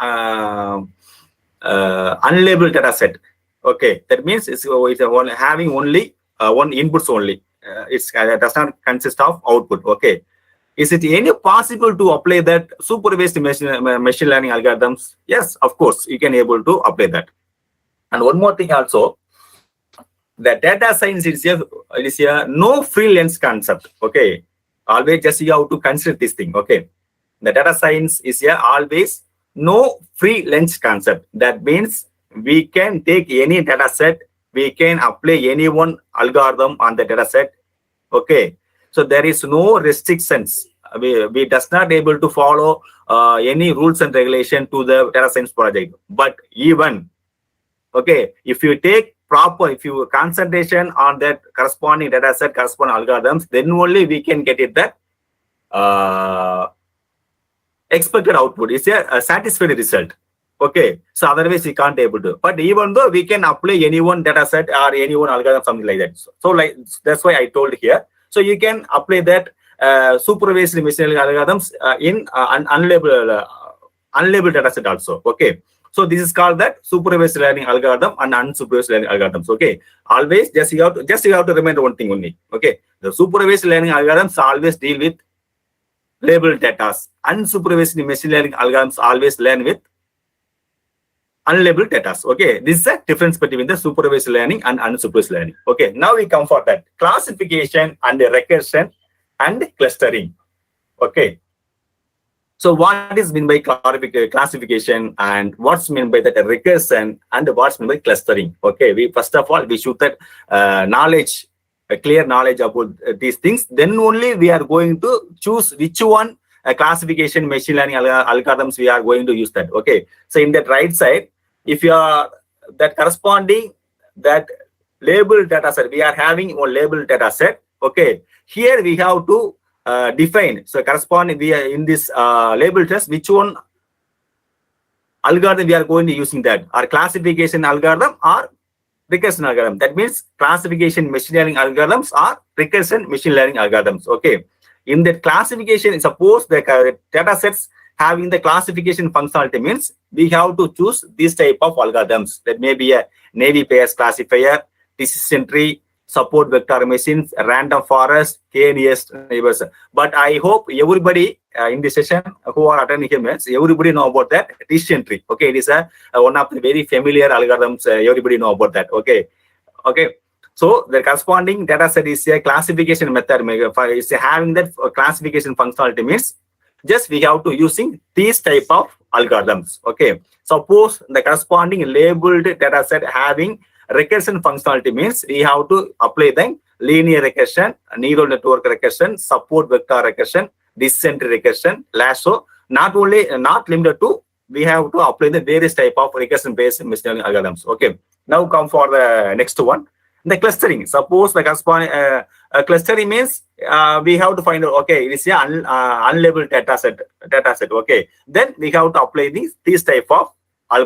unlabeled data set. Okay, that means it's having only one inputs only. It does not consist of output. Okay, is it any possible to apply that supervised machine learning algorithms? Yes, of course, you can able to apply that. And one more thing also, the data science is a no free lunch concept. Okay, always just you have to consider this thing. Okay, the data science is always no free lunch concept. That means we can take any data set, we can apply any one algorithm on the data set Okay, so there is no restrictions. We does not able to follow any rules and regulation to the data science project. But even, okay, if you take proper, if you concentration on that corresponding data set, corresponding algorithms, then only we can get it that expected output is a satisfactory result. Okay, so otherwise we can't able to. But even though we can apply any one data set or any one algorithm, something like that. So like that's why I told here. So you can apply that supervised machine learning algorithms in unlabeled data set also. Okay, so this is called that supervised learning algorithm and unsupervised learning algorithms. Okay, always just you have to remember one thing only. Okay, the supervised learning algorithms always deal with labeled data. Unsupervised machine learning algorithms always learn with unlabeled data. Okay, this is the difference between the supervised learning and unsupervised learning. Okay, now we come for that classification and recursion and clustering. Okay, so what is meant by classification and what's meant by that recursion and what's meant by clustering? Okay, we first of all we should that knowledge, a clear knowledge about these things. Then only we are going to choose which one classification machine learning algorithms we are going to use that. Okay, so in that right side, if you are that corresponding that labeled data set, we are having one labeled data set. Okay, here we have to define. So corresponding we are in this label test, which one algorithm we are going to using that, or classification algorithm or recursion algorithm. That means classification machine learning algorithms or recursion machine learning algorithms. Okay, in that classification, suppose the data sets having the classification functionality means we have to choose this type of algorithms. That may be a navy pairs classifier, decision tree, support vector machines, random forest, k-nearest neighbors. But I hope everybody in this session who are attending here, everybody know about that decision tree. Okay, it is one of the very familiar algorithms. Everybody know about that. Okay, okay. So the corresponding data set is a classification method. Is having that classification functionality means just we have to using these type of algorithms. Okay, suppose the corresponding labeled data set having recursion functionality means we have to apply the linear regression, neural network regression, support vector regression, decision tree regression, lasso. Not limited to, we have to apply the various type of regression based machine learning algorithms. Okay, now come for the next one. The clustering. Suppose the corresponding clustering means we have to find out. Okay, it is an unlabeled data set. Okay, then we have to apply these type of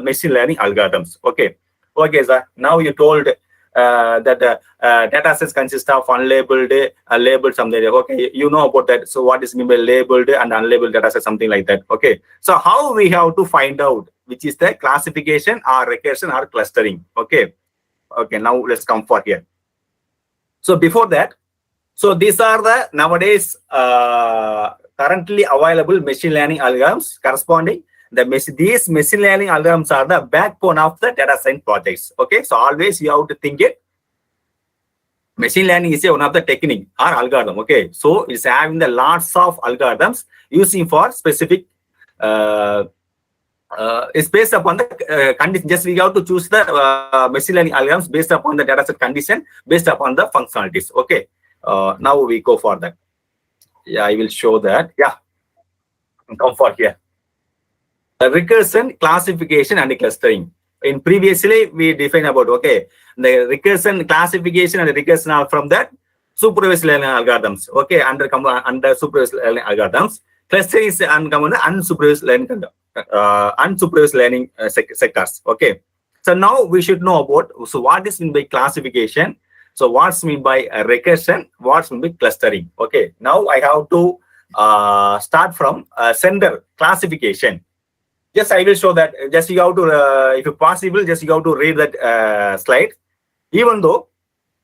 machine learning algorithms. Okay, okay, sir. Now you told that data sets consist of unlabeled, labeled something. Okay, you know about that. So what is meant by labeled and unlabeled data set, something like that. Okay, so how we have to find out which is the classification or recursion or clustering? Okay. Okay, now let's come for here. So before that, so these are the nowadays currently available machine learning algorithms corresponding. These machine learning algorithms are the backbone of the data science projects. Okay, so always you have to think it. Machine learning is one of the technique or algorithm. Okay, so it's having the lots of algorithms using for specific. It's based upon the condition. Just we have to choose the machine learning algorithms based upon the data set condition, based upon the functionalities. Okay, now we go for that. Yeah, I will show that. Yeah, come for here. Recursion, classification, and clustering. In previously we defined about, okay, the recursion, classification, and recursion are from that supervised learning algorithms. Okay, under supervised learning algorithms. Clustering is unsupervised learning sectors. Okay, so now we should know about, so what is meant by classification, so what's meant by recursion, what's meant by clustering. Okay, now I have to start from sender classification. Just I will show that. Just you have to, if possible, just you have to read that slide. Even though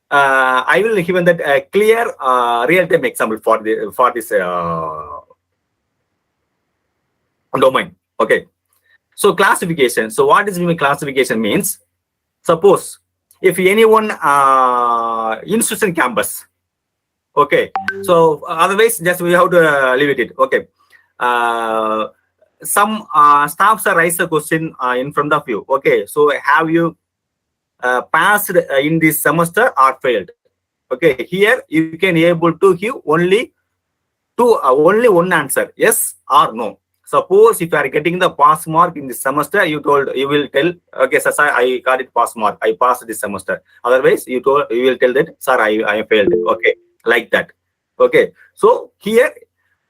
I will give that clear real-time example for this domain. Okay, so classification. So what is mean classification means? Suppose if anyone institution campus. Okay, so otherwise just we have to leave it. Okay, some staffs raise a question in front of you. Okay, so have you passed in this semester or failed? Okay, here you can able to give only only one answer, yes or no. Suppose if you are getting the pass mark in this semester, you will tell, okay, sir, I got it pass mark, I passed this semester. Otherwise, you will tell that, sir, I failed. Okay, like that. Okay, so here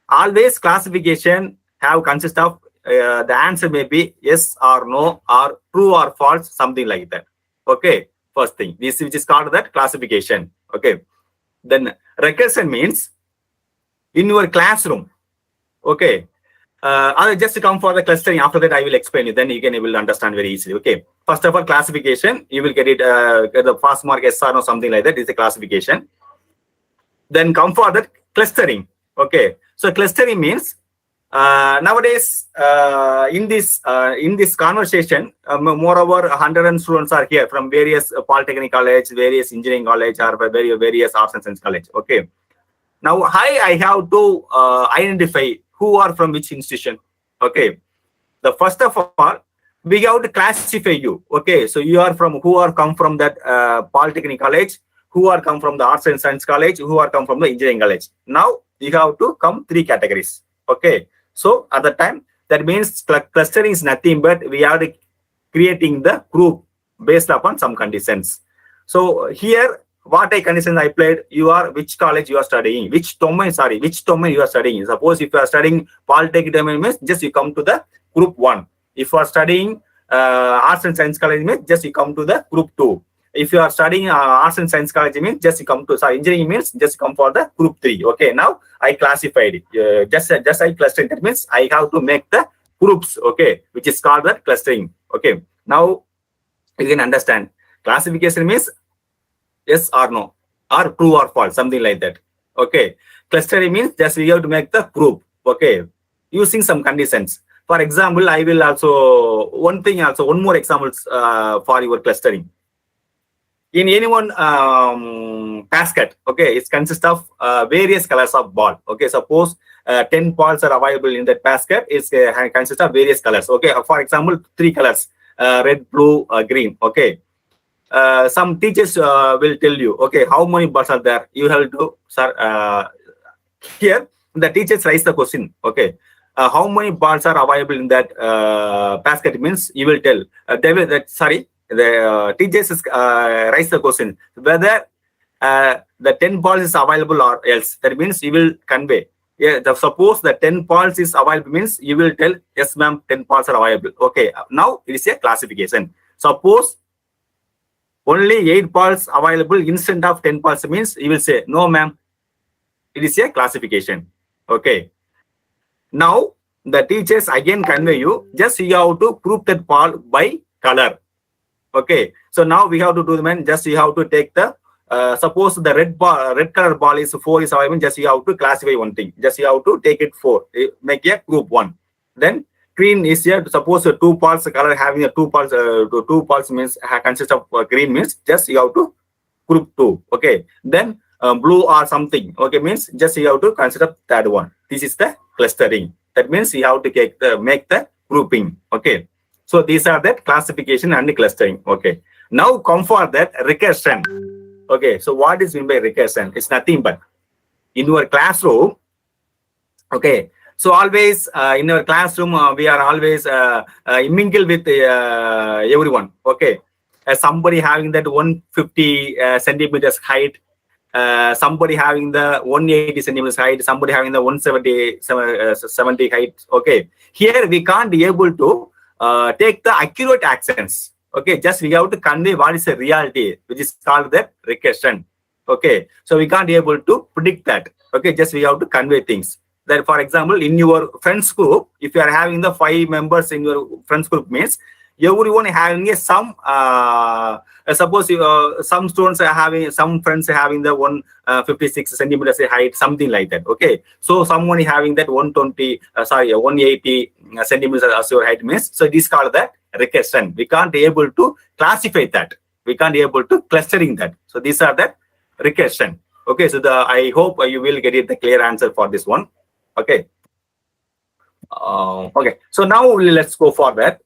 always classification have consist of the answer may be yes or no or true or false, something like that. Okay, first thing, this which is called that classification. Okay, then recursion means in your classroom. Okay, I'll just come for the clustering. After that, I will explain you. Then you can able to understand very easily. Okay, first of all, classification, you will get it the pass mark yes or no, something like that is a classification. Then come for that clustering. Okay, so clustering means nowadays in this conversation, moreover 100 students are here from various Polytechnic college, various engineering college, or various arts and science college. Okay, now I have to identify who are from which institution. Okay, the first of all, we have to classify you. Okay, so you are from who are come from that Polytechnic college, who are come from the arts and science college, who are come from the engineering college. Now you have to come 3 categories. Okay, so at the time, that means clustering is nothing but we are creating the group based upon some conditions. So here, what conditions I played, you are which college you are studying, which domain you are studying. Suppose if you are studying Polytechnic domain means just you come to the group 1. If you are studying arts and science college means just you come to the group 2. If you are studying arts and science college means just you come to engineering means just come for the group 3. Okay, now I classified it. Just I clustering. That means I have to make the groups. Okay, which is called the clustering. Okay, now you can understand classification means yes or no, or true or false, something like that. Okay, clustering means just we have to make the group. Okay, using some conditions. For example, I will also one more examples for your clustering. In any one basket, okay, it consists of various colors of ball. Okay, suppose 10 balls are available in that basket. It consists of various colors. Okay, for example, 3 colors: red, blue, green. Okay, some teachers will tell you, okay, how many balls are there? You have to, sir. Here, the teachers raise the question. Okay, how many balls are available in that basket? Means you will tell. They will the teachers raise the question whether the 10 balls is available or else. That means you will convey. Yeah, suppose the 10 balls is available means you will tell yes ma'am, 10 balls are available. Okay, now it is a classification. Suppose only 8 balls available instead of 10 balls means you will say no ma'am, it is a classification. Okay, now the teachers again convey you, just you have to group that ball by color. Okay, so now we have to do the man. Just you have to take the suppose the red color ball is 4 is available. Just you have to classify one thing. Just you have to take it 4. Make a group 1. Then green is here. Suppose 2 balls color having a 2 balls means consists of green means just you have to group 2. Okay, then blue or something. Okay, means just you have to consider that one. This is the clustering. That means you have to make the grouping. Okay. So these are the classification and the clustering. Okay. Now come for that recursion. Okay. So what is meant by recursion? It's nothing but in your classroom. Okay. So always in our classroom we are always mingle with everyone. Okay. Somebody having that 150 centimeters height. Somebody having the 180 centimeters height. Somebody having the 170 height. Okay. Here we can't be able to take the accurate accents. Okay, just we have to convey what is the reality, which is called the recursion. Okay, so we can't be able to predict that. Okay, just we have to convey things. That, for example, in your friends group, if you are having the 5 members in your friends group means everyone having a some suppose some students are having, some friends are having the 156 centimeters height, something like that. Okay, so someone having that 180 centimeters as your height means, so this is called the recursion. We can't be able to classify that. We can't be able to clustering that. So these are the recursion. Okay, so I hope you will get it the clear answer for this one. Okay. Okay, so now let's go for that.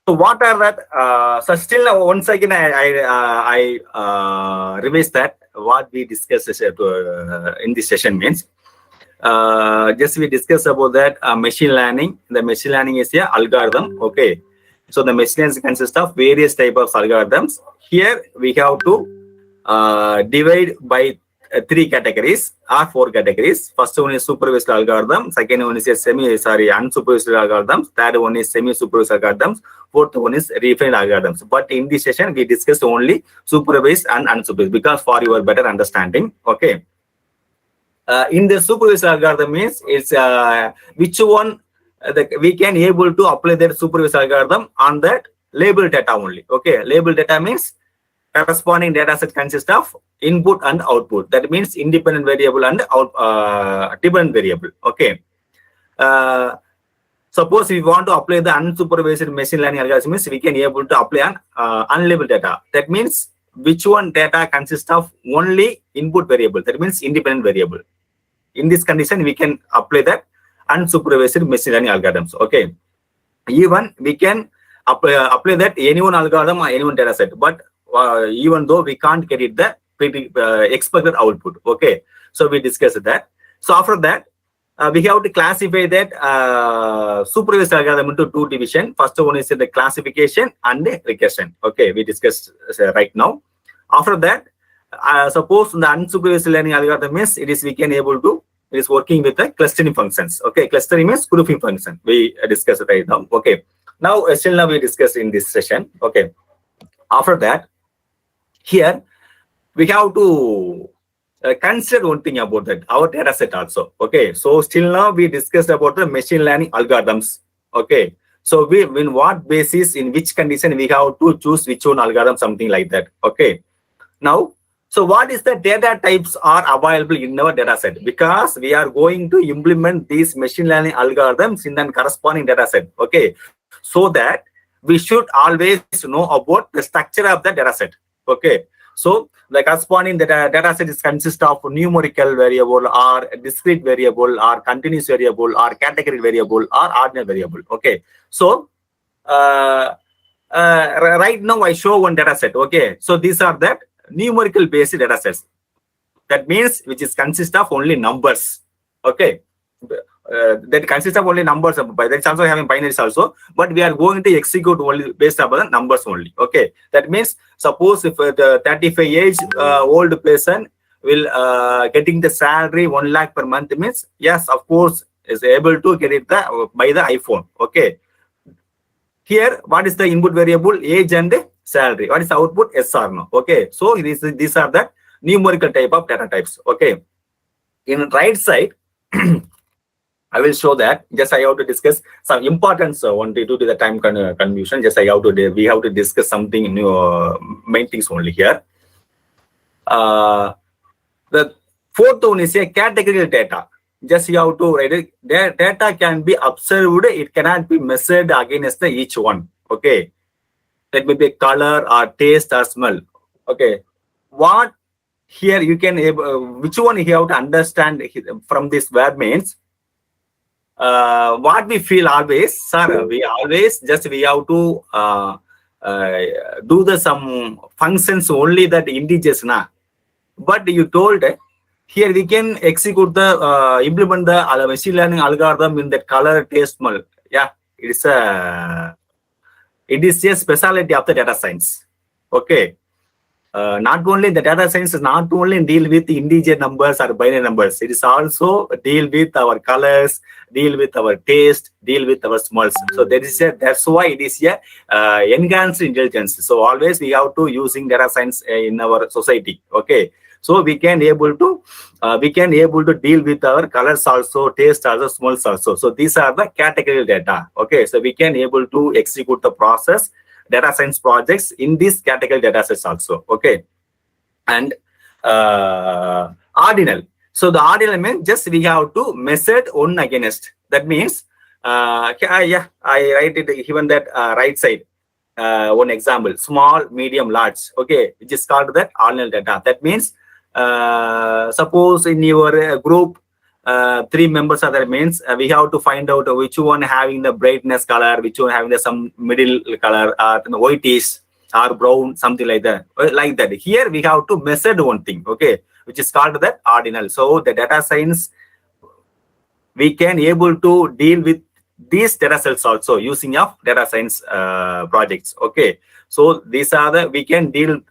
So what are that? So still once again I revise that what we discussed in this session means just we discussed about that machine learning. The machine learning is a algorithm. Okay, so the machine learning consists of various type of algorithms. Here we have to divide by three categories or four categories. First one is supervised algorithm. Second one is a unsupervised algorithms. Third one is semi-supervised algorithms. Fourth one is refined algorithms. But in this session, we discussed only supervised and unsupervised because for your better understanding. Okay. In the supervised algorithm means it's which one we can able to apply that supervised algorithm on that label data only. Okay. Label data means corresponding data set consists of input and output. That means independent variable and dependent variable. Okay. Suppose we want to apply the unsupervised machine learning algorithm, means we can able to apply an unlabeled data. That means which one data consists of only input variable. That means independent variable. In this condition, we can apply that unsupervised machine learning algorithms. Okay. Even we can apply that any one algorithm or any one data set, but even though we can't get it the expected output. Okay, so we discussed that. So after that, we have to classify that supervised algorithm into two division. First one is the classification and the regression. Okay, we discussed right now. After that, suppose the unsupervised learning algorithm is we can able to is working with the clustering functions. Okay, clustering means grouping function. We discussed it right now. Okay, now still now we discuss in this session. Okay, after that. Here, we have to consider one thing about that, our data set also. Okay, so still now we discussed about the machine learning algorithms. Okay, so we in what basis, in which condition we have to choose which one algorithm, something like that. Okay, now, so what is the data types are available in our data set? Because we are going to implement these machine learning algorithms in the corresponding data set. Okay, so that we should always know about the structure of the data set. Okay, so the corresponding data set is consist of numerical variable or discrete variable or continuous variable or category variable or ordinal variable. Okay, so right now I show one data set. Okay, so these are that numerical based data sets. That means which is consist of only numbers. Okay. That consists of only numbers, but that's also having binaries also, but we are going to execute only based upon the numbers only. Okay, that means suppose if the 35 age old person will getting the salary 1 lakh per month, means yes, of course is able to get it by the iPhone. Okay, here what is the input variable? Age and salary. What is the output? Yes or no. Okay, so these are the numerical type of data types. Okay, in right side I will show that. Just I have to discuss some importance. One due to the time confusion. Just I have to we have to discuss something new, main things only here. The fourth one is a categorical data. Just you have to write it. Data can be observed. It cannot be measured against each one. Okay, that may be color or taste or smell. Okay, what here you can which one you have to understand from this word means. What we feel always, sir, we always just we have to do the some functions only that integers na. But you told here we can execute the implement the machine learning algorithm in that color, taste, smell. Yeah, it is a specialty of the data science. Okay. Not only the data science is not only deal with integer numbers or binary numbers, it is also deal with our colors, deal with our taste, deal with our smells. So that's why it is a enhanced intelligence. So always we have to using data science in our society. Okay, so we can able to deal with our colors also, taste also, smells also. So these are the categorical data. Okay, so we can able to execute the process data science projects in these categorical data sets also. Okay, and ordinal. So the ordinal means just we have to measure one against. That means I write it even that right side one example, small, medium, large. Okay, which is called that ordinal data. That means suppose in your group three members are there means we have to find out which one having the brightness color, which one having the some middle color, whitish or brown, something like that. Like that. Here we have to measure one thing, okay, which is called the ordinal. So the data science, we can able to deal with these data sets also using of data science projects. Okay, so these are the we can deal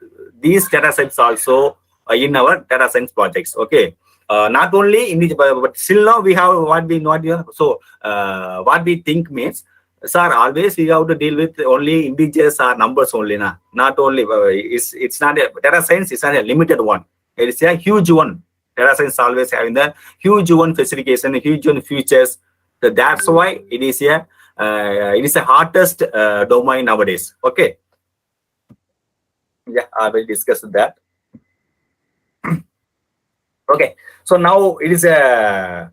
these data sets also in our data science projects. Okay, not only in the, but still now we have what we not so what we think means, sir, always we have to deal with only integers or numbers only, na? Not only it's not a data science is not a limited one, it is a huge one. Data science always having the huge one specification, huge one features. So that's why it is a hardest domain nowadays. Okay. Yeah, I will discuss that. Okay. So now it is a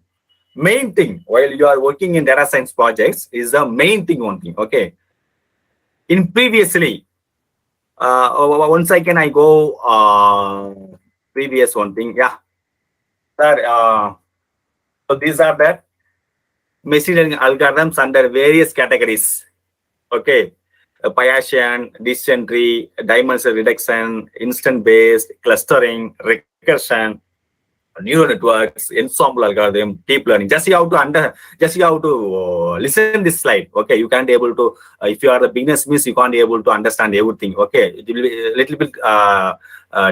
main thing while you are working in data science projects is the main thing one thing. Okay. In previously, once again I go previous one thing. Yeah. Sir, so these are the machine learning algorithms under various categories. Okay, Bayesian, decision tree, dimensional reduction, instant based, clustering, recursion, neural networks, ensemble algorithm, deep learning. Just you have to listen this slide. Okay, you can't able to if you are the beginners means you can't able to understand everything. Okay, it will be a little bit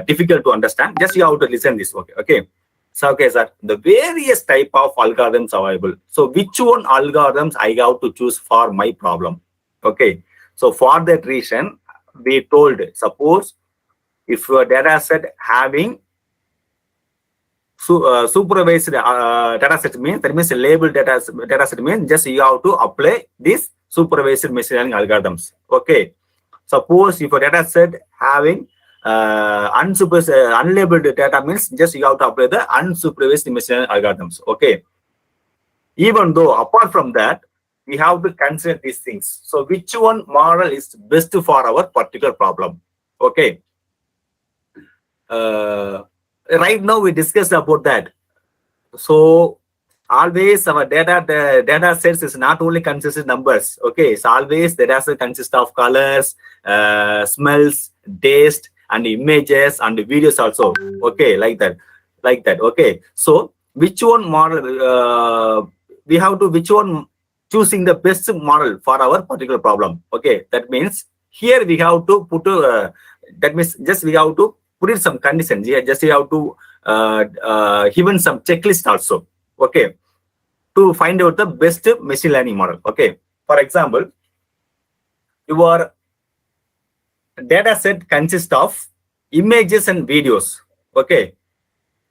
difficult to understand. Just you have to listen this. Okay. So, okay, sir, the various type of algorithms available. So, which one algorithms I have to choose for my problem? Okay. So, for that reason, we told, suppose if your data set having supervised data set means, that means labeled data set means just you have to apply this supervised machine learning algorithms. Okay. Suppose if a data set having unlabeled data means just you have to apply the unsupervised machine learning algorithms. Okay. Even though apart from that, we have to consider these things. So which one model is best for our particular problem? Okay. Right now we discussed about that. So always our the data sets is not only consists of numbers. Okay. So always the data set consists of colors, smells, taste, and images and videos also. Okay, like that. Okay, so which one model we have to which one choosing the best model for our particular problem? Okay, that means here we have to put that means just we have to put in some conditions. Yeah, just we have to even some checklist also. Okay, to find out the best machine learning model. Okay, for example, your data set consists of images and videos. Okay,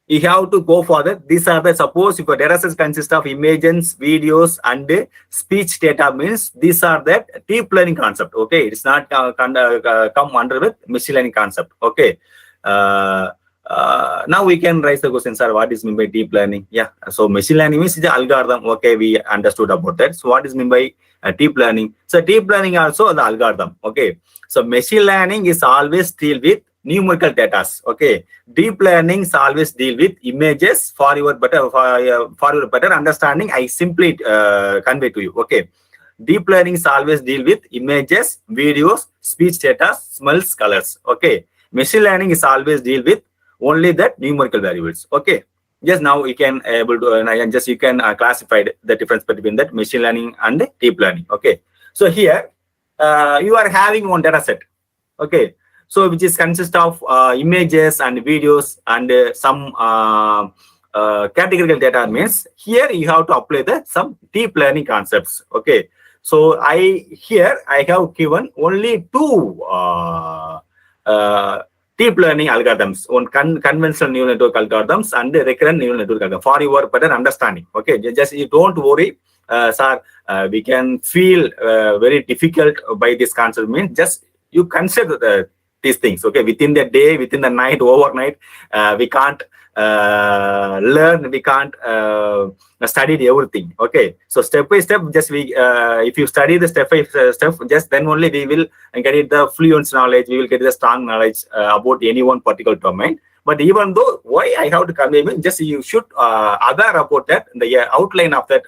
you have to go for that. These are the, suppose if a data set consists of images, videos, and speech data means these are the deep learning concept. Okay, it's not come under with machine learning concept. Okay. Now we can raise the question, sir, what is meant by deep learning? Yeah, so machine learning means the algorithm. Okay, we understood about that. So what is meant by deep learning? So deep learning also the algorithm. Okay, so machine learning is always deal with numerical data. Okay, deep learning is always deal with images for your better understanding. I simply convey to you. Okay, deep learning is always deal with images, videos, speech data, smells, colors. Okay, machine learning is always deal with only that numerical variables. Okay, just now you can able to and just you can classify the difference between that machine learning and deep learning. Okay, so here you are having one data set. Okay, so which is consist of images and videos and some categorical data means here you have to apply the some deep learning concepts. Okay, so I have given only two deep learning algorithms, one conventional neural network algorithms and recurrent neural network algorithm for your better understanding. Okay, just you don't worry, sir. We can feel very difficult by this concept. Means just you consider these things. Okay, within the day, within the night, overnight, we can't learn. We can't study everything. Okay, so step by step, just we if you study the step by step, just then only we will get the fluent knowledge. We will get the strong knowledge about any one particular domain. But even though, why I have to convey, means just you should aware about that, the outline of that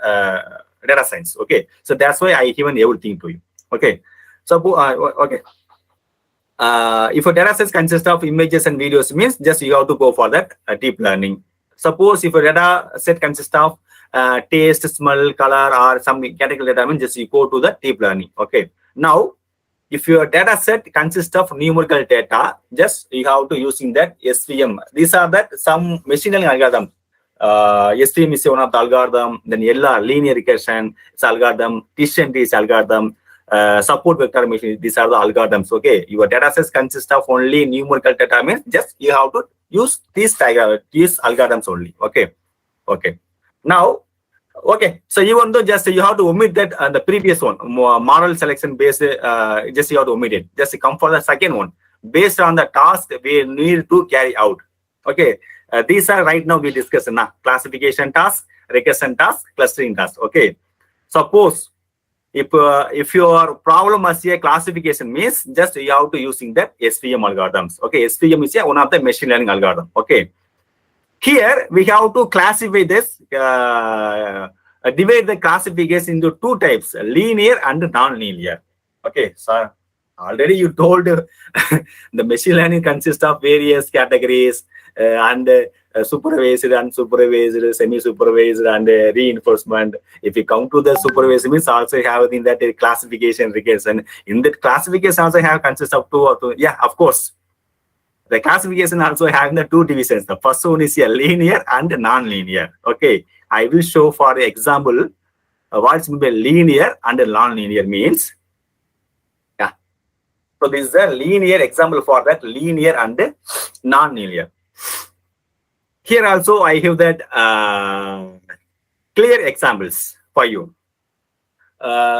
data science. Okay, so that's why I given everything to you. Okay, so okay. If a data set consists of images and videos, means just you have to go for that deep learning. Suppose if a data set consists of taste, smell, color, or some category data, means just you go to the deep learning. Okay. Now, if your data set consists of numerical data, just you have to using that SVM. These are that some machine learning algorithm. SVM is one of the algorithm. Then LR, linear regression, it's algorithm. Decision tree is algorithm. Support vector machine, these are the algorithms. Okay, your data sets consist of only numerical data, means just you have to use these algorithms only. Okay, okay. Now, okay, so even though just you have to omit that the previous one, model selection based, just you have to omit it. Just come for the second one based on the task we need to carry out. Okay, these are right now we discuss now classification task, regression task, clustering task. Okay, suppose if your problem is a classification, means just you have to using that SVM algorithms. Okay, SVM is one of the machine learning algorithm. Okay, here we have to classify this, divide the classification into two types, linear and non-linear. Okay, so already you told the machine learning consists of various categories and supervised, unsupervised, semi-supervised, and reinforcement. If you come to the supervised, means also have in that classification regression. In that classification also have consists of two or two. Yeah, of course. The classification also having the two divisions. The first one is a linear and non-linear. Okay, I will show for the example what's meant by linear and non-linear means. Yeah, so this is a linear example for that, linear and non-linear. Here also I have that clear examples for you.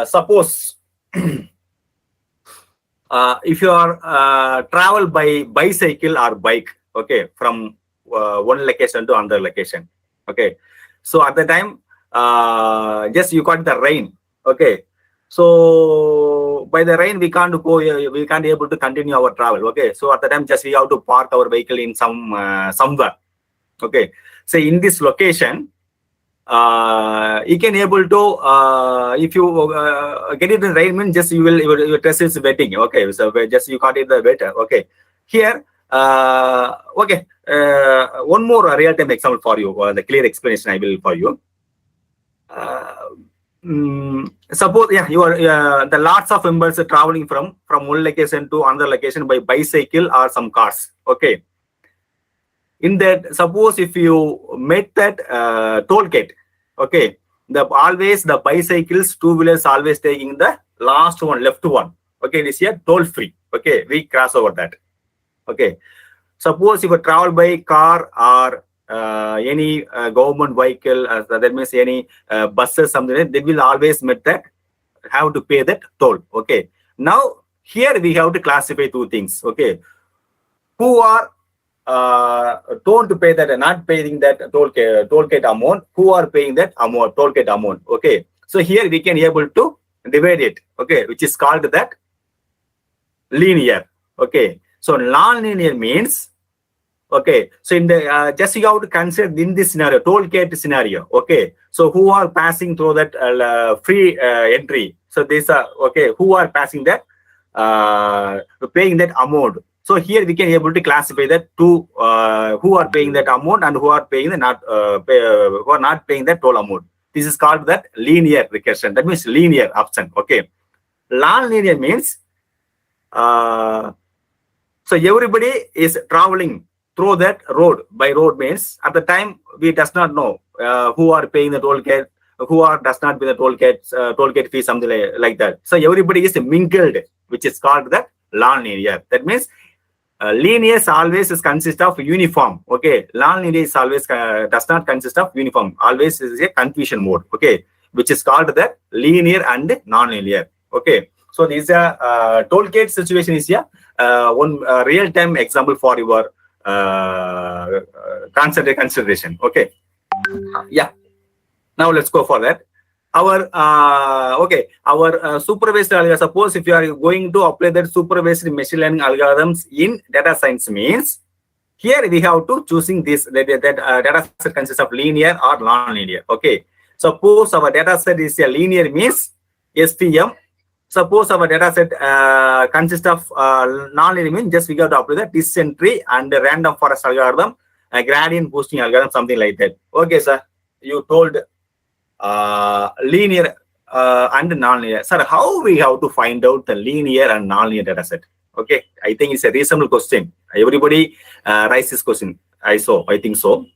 Suppose if you are travel by bicycle or bike, okay, from one location to another location. Okay, so at the time just you got the rain. Okay, so by the rain we can't go, we can't able to continue our travel. Okay, so at the time just we have to park our vehicle in somewhere. Okay, so in this location you can able to if you get it in rain, means just you will your dress is wetting. Okay, so just you got it the wetter. Okay, here okay, one more real-time example for you, the clear explanation I will for you. Suppose you are the lots of members are traveling from one location to another location by bicycle or some cars. Okay, in that, suppose if you met that toll gate, okay, always the bicycles, two-wheelers always taking the last one, left one. Okay, this here toll free. Okay, we cross over that. Okay, suppose if you travel by car or any government vehicle, that means any buses, something, they will always met that have to pay that toll. Okay, now here we have to classify two things. Okay, who are told to pay that, not paying that toll gate amount, who are paying that amount, toll gate amount. Okay, so here we can able to divide it. Okay, which is called that linear. Okay, so non-linear means, okay, so in the just you have to consider in this scenario, toll gate scenario. Okay, so who are passing through that free entry? So these are, okay, who are passing that paying that amount. So here we can able to classify that two who are paying that amount and who are paying the who are not paying that toll amount. This is called that linear regression. That means linear option. Okay, non-linear means so everybody is traveling through that road. By road means at the time we does not know who are paying the toll gate, who are does not pay the toll gate fee, something like that. So everybody is mingled, which is called that non-linear. That means linear always is consist of uniform. Okay, non-linear is always does not consist of uniform. Always is a confusion mode. Okay, which is called the linear and non-linear. Okay, so this is a toll gate situation is here one real-time example for your consideration. Okay, yeah. Now let's go for that. Our okay, our supervised algorithm. Suppose if you are going to apply that supervised machine learning algorithms in data science means, Here we have to choosing this that data set consists of linear or non-linear. Okay. Suppose our data set is a linear means SPM. Suppose our data set consists of non-linear means just we have to apply the dysentery and the random forest algorithm, gradient boosting algorithm, something like that. Okay, sir. You told linear and non-linear. Sir, how we have to find out the linear and non-linear data set? Okay, I think it's a reasonable question. Everybody raise this question. I think so.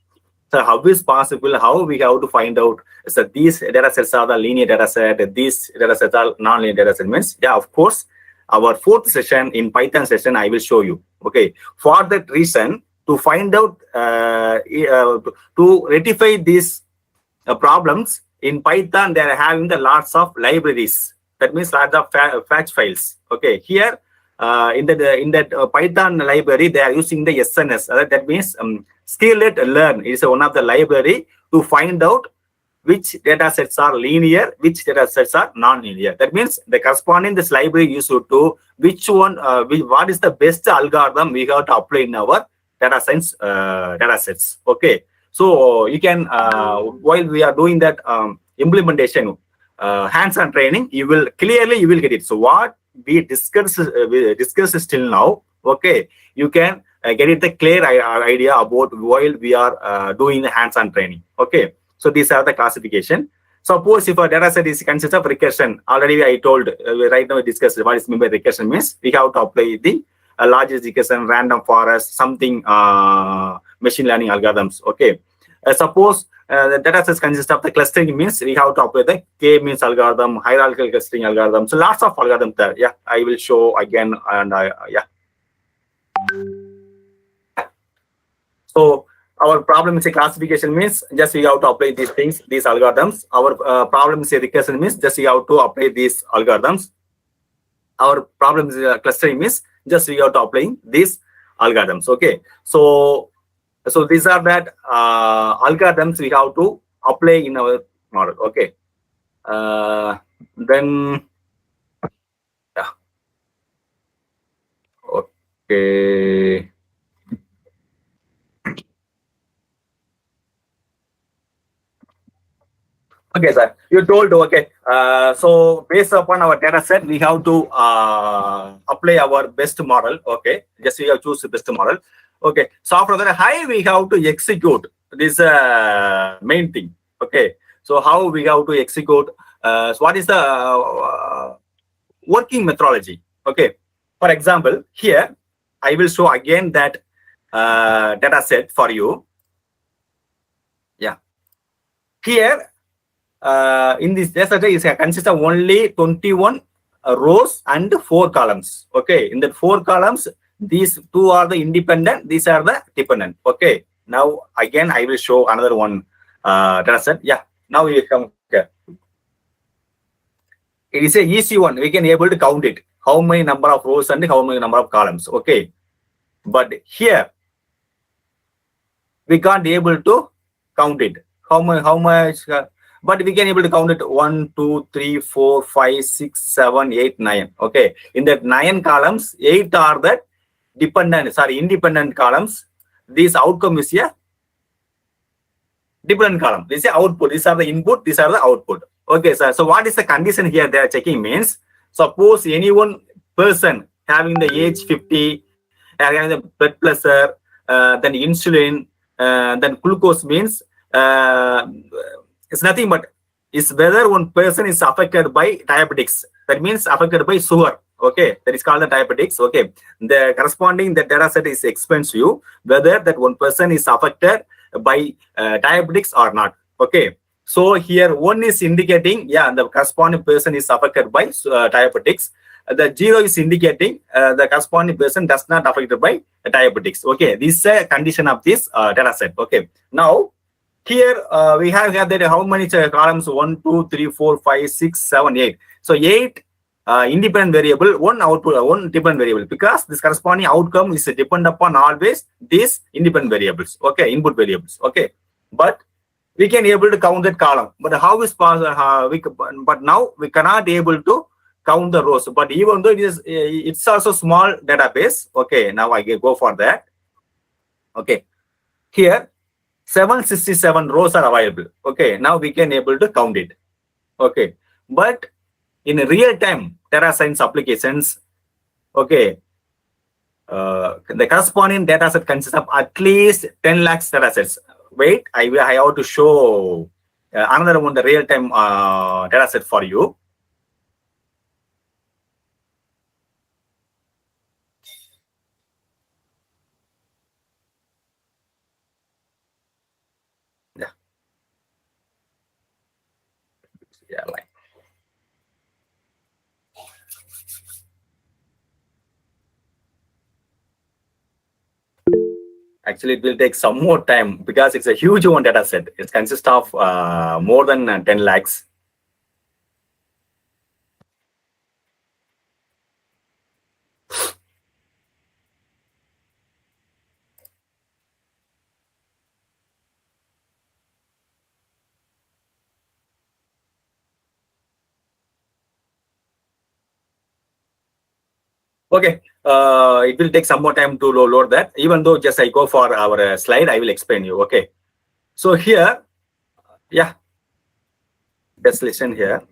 So how is possible? How we have to find out that these data sets are the linear data set, these data sets are non-linear data set means? Yeah, of course. Our fourth session in Python session, I will show you. Okay, for that reason, to find out, to rectify these problems in Python, they are having the lots of libraries. That means lots of fetch files. Okay, here in that Python library, they are using the SNS. That means Skillet Learn is one of the library to find out which data sets are linear, which data sets are non-linear. That means the corresponding this library used to which one, what is the best algorithm we have to apply in our data science data sets. Okay, so you can while we are doing that implementation, hands-on training, you will get it. So what we discussed till now, okay, you can get it the clear idea about while we are doing the hands-on training. Okay, so these are the classification. Suppose if a data set is consists of recursion, already I told right now we discussed what is meant by recursion means we have to apply the largest regression, random forest, something machine learning algorithms. Okay, suppose the data sets consist of the clustering means we have to apply the K-means algorithm, hierarchical clustering algorithm. So lots of algorithms there. Yeah, I will show again and yeah. So our problem is a classification means just we have to apply these things, these algorithms. Our problem is a recursion means just we have to apply these algorithms. Our problem is a clustering means just we have to apply these algorithms. Okay, so these are that algorithms we have to apply in our model. Okay, then yeah, okay. Okay, sir. You told, okay. So based upon our data set, we have to apply our best model. Okay, just we have to choose the best model. Okay. So after that, how we have to execute this main thing. Okay. So how we have to execute? So what is the working methodology? Okay. For example, here I will show again that data set for you. Yeah. Here. In this data set is consists of only 21 rows and 4 columns. Okay, in the 4 columns, these 2 are the independent, these are the dependent. Okay, now again I will show another one data set. Yeah, now we come here. It is a easy one. We can able to count it. How many number of rows and how many number of columns. Okay, but here we can't able to count it. How much? But we can able to count it 1, 2, 3, 4, 5, 6, 7, 8, 9. Okay. In that 9 columns, 8 are the independent columns. This outcome is a dependent column. This is output. These are the input. These are the output. Okay, sir. So what is the condition here they are checking means, suppose any one person having the age 50, having the blood pressure, then insulin, then glucose means it's nothing but is whether one person is affected by diabetics. That means affected by sugar. Okay, that is called the diabetics. Okay, the corresponding the data set is explains to you whether that one person is affected by diabetics or not. Okay, so here one is indicating the corresponding person is affected by diabetics. The 0 is indicating the corresponding person does not affected by diabetics. Okay, this is a condition of this data set. Okay, now. Here we have that how many columns 1, 2, 3, 4, 5, 6, 7, 8. So 8 independent variable, 1 output, 1 dependent variable because this corresponding outcome is depend upon always these independent variables. Okay, input variables. Okay, but we can able to count that column. But how is possible? But now we cannot able to count the rows. But even though it's also small database. Okay, now I go for that. Okay, here 767 rows are available. Okay, now we can able to count it. Okay, but in real time data science applications, okay, the corresponding data set consists of at least 10 lakhs data sets. Wait, I have to show another one, the real time data set for you. Yeah, like. Actually, it will take some more time because it's a huge one data set. It consists of more than 10 lakhs. Okay, it will take some more time to load that. Even though just I go for our slide, I will explain you. Okay, so here, yeah, just listen here.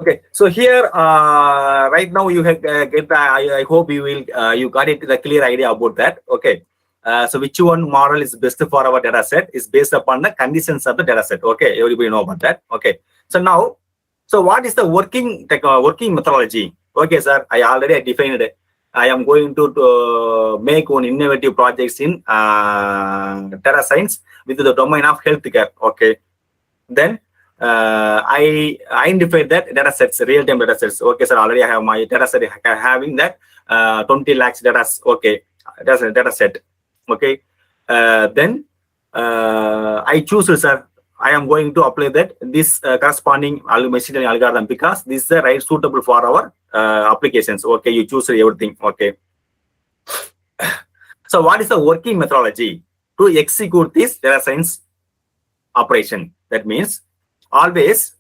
Okay, so here, right now you have get the. I hope you will you got it the clear idea about that. Okay, so which one model is best for our data set is based upon the conditions of the data set. Okay, everybody know about that. Okay, so now, so what is the working methodology? Okay, sir, I already defined it. I am going to make one innovative projects in data science with the domain of healthcare. Okay, then I identified that data sets, real-time data sets. Okay, sir, already I have my data set having that 20 lakhs data. Okay, that's a data set. Okay, then I choose, sir, I am going to apply that this corresponding machine learning algorithm because this is the right suitable for our applications. Okay, you choose everything. Okay, so what is the working methodology to execute this data science operation? That means always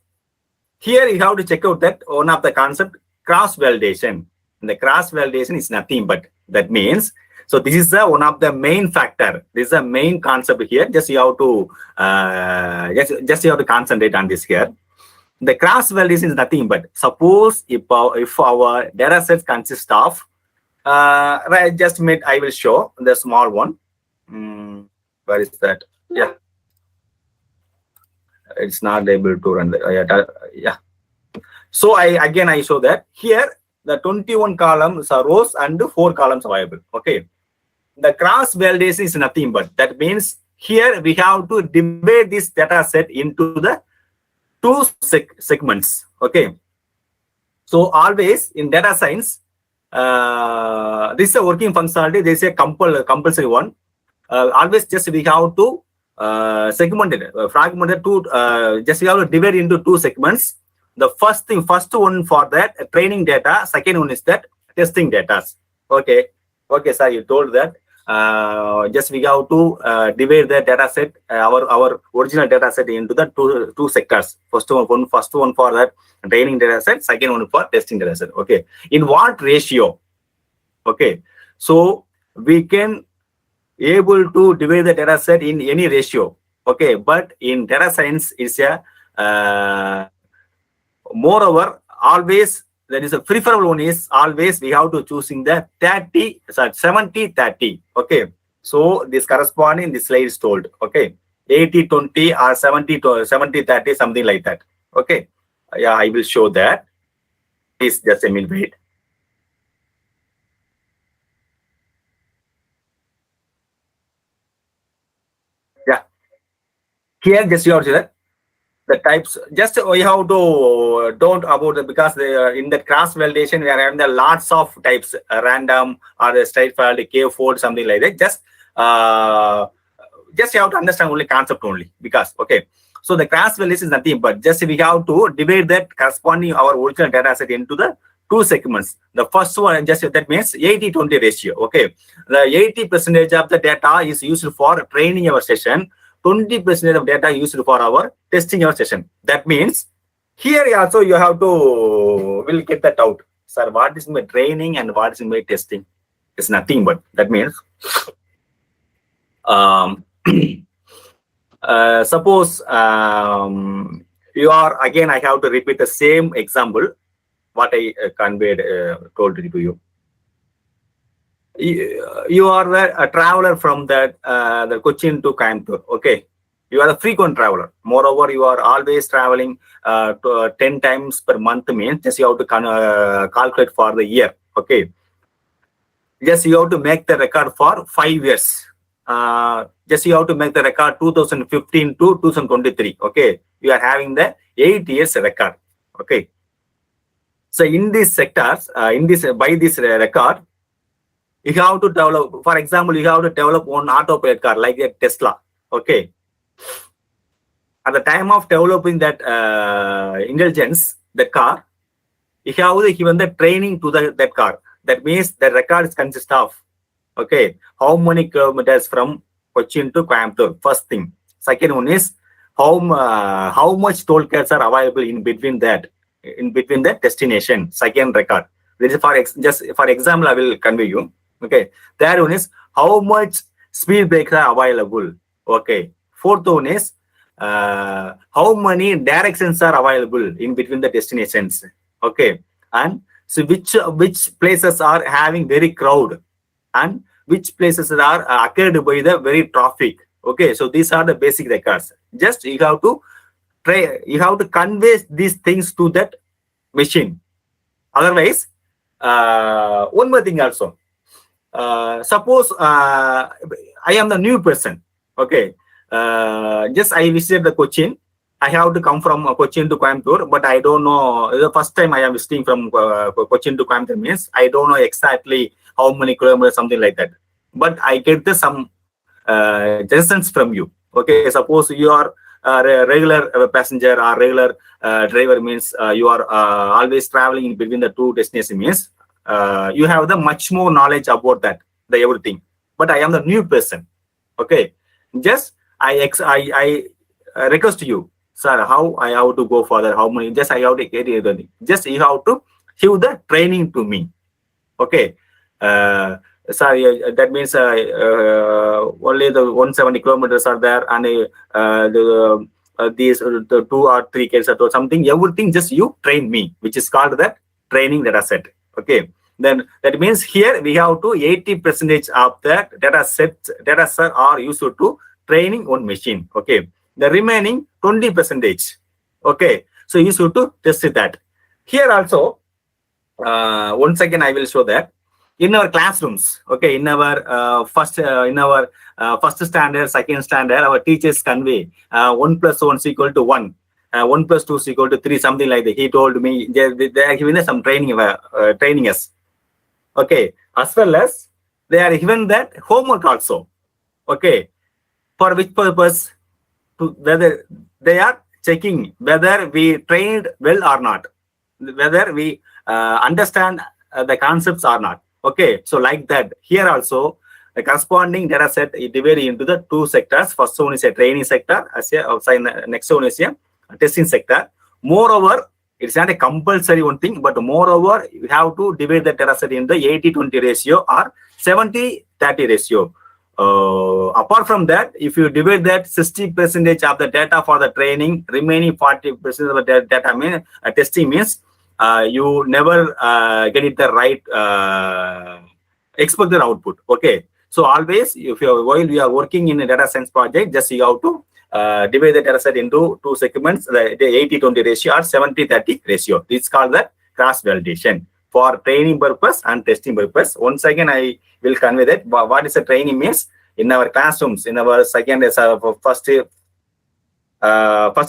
here you have to check out that one of the concept cross validation. The cross validation is nothing but that means, so this is one of the main factor. This is the main concept here. Just you have to just you have to concentrate on this here. The cross validation is nothing but suppose if our data sets consist of right, just made I will show the small one. Where is that? Yeah. It's not able to run the yeah. So I show that here the 21 columns are rows and 4 columns available. Okay, the cross validation is nothing but that means here we have to divide this data set into the 2 segments. Okay, so always in data science this is a working functionality. This is a compulsory one. Always just we have to segmented, fragmented to just you have to divide into 2 segments. The first one for that training data, second one is that testing data. Okay, sir, you told that just we have to divide the data set, our original data set into the two sectors. First one for that training data set, second one for testing data set. Okay, in what ratio? Okay, so we can able to divide the data set in any ratio. Okay, but in data science it's a moreover always there is a preferable one is always we have to choosing the 70-30. Okay, so this corresponding this slide is told. Okay, 80-20 or 70-30 something like that. Okay, yeah, I will show that. Please just a minute wait. Yeah, here just you have to that the types just we have to don't about it because they are in the cross validation we are having the lots of types random or the straightforward k-fold something like that. Just you have to understand only concept only because okay, so the cross validation is nothing but just we have to divide that corresponding our original data set into the 2 segments. The first one just that means 80-20 ratio. Okay, the 80% of the data is used for training our session, 20% of data used for our testing our session. That means Here also you have to will get that out. Sir, what is my training and what is my testing? It's nothing but that means suppose you are again. I have to repeat the same example what I conveyed told to you. You are a traveler from the Cochin to Coimbatore. Okay, you are a frequent traveler. Moreover, you are always traveling 10 times per month. Means just you have to calculate for the year. Okay, just you have to make the record for 5 years. Just you have to make the record 2015 to 2023. Okay, you are having the 8 years record. Okay, so in these sectors, by this record, you have to develop. For example, you have to develop one autopilot car like a Tesla. Okay, at the time of developing that intelligence, the car, you have given the training to that car. That means the records consist of, okay, how many kilometers from Cochin to Coimbatore. First thing. Second one is how much toll cars are available in between the destination. Second record. This is just for example, I will convey you. Okay. Third one is how much speed brakes are available. Okay. Fourth one is how many directions are available in between the destinations. Okay. And so which places are having very crowd and which places are occurred by the very traffic. Okay, so these are the basic records. Just you have to try, you have to convey these things to that machine. Otherwise, one more thing also. Suppose I am the new person. Okay, just I visited the Cochin. I have to come from Cochin to Coimbatore, but I don't know. The first time I am visiting from Cochin to Coimbatore means I don't know exactly how many kilometers, something like that. But I get some suggestions from you. Okay, suppose you are a regular passenger or regular driver means you are always traveling in between the two destinations means you have the much more knowledge about that, the everything. But I am the new person. Okay, just I request you, sir, how I have to go further, how many, just I have to get everything. Just you have to give the training to me. Okay. Sorry, that means only the 170 kilometers are there, and these the 2 or 3 cases or something, everything just you train me, which is called that training data set. Okay, then that means here we have to 80% of the data set are used to training one machine. Okay, the remaining 20%. Okay, so you should to test that. Here also, once again I will show that. In our classrooms, okay, in our first standard, second standard, our teachers convey 1 + 1 = 1, 1 + 2 = 3, something like that. He told me they are giving us some training us. Okay, as well as they are given that homework also. Okay, for which purpose? Whether they are checking whether we trained well or not, whether we understand the concepts or not. Okay, so like that, here also the corresponding data set is divided into the 2 sectors. First one is a training sector, next one is a testing sector. Moreover, it's not a compulsory one thing, but moreover, you have to divide the data set in the 80-20 ratio or 70-30 ratio. Apart from that, if you divide that 60% of the data for the training, remaining 40% of the data testing means you never get it the right expected output. Okay, so always while we are working in a data science project, just you have to divide the data set into 2 segments, the 80-20 ratio or 70-30 ratio. It's called the cross validation for training purpose and testing purpose. Once again, I will convey that what is a training means. In our classrooms, in our first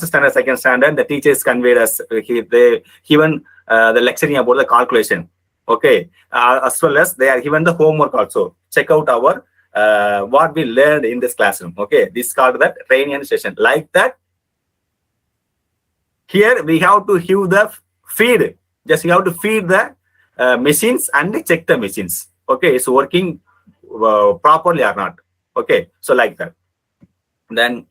standard, second standard, the teachers conveyed us they given the lecturing about the calculation. Okay, as well as they are given the homework also. Check out our what we learned in this classroom. Okay, this is called that training and session. Like that, here we have to give the feed. Just you have to feed the machines and check the machines. Okay, it's working properly or not. Okay, so like that. Then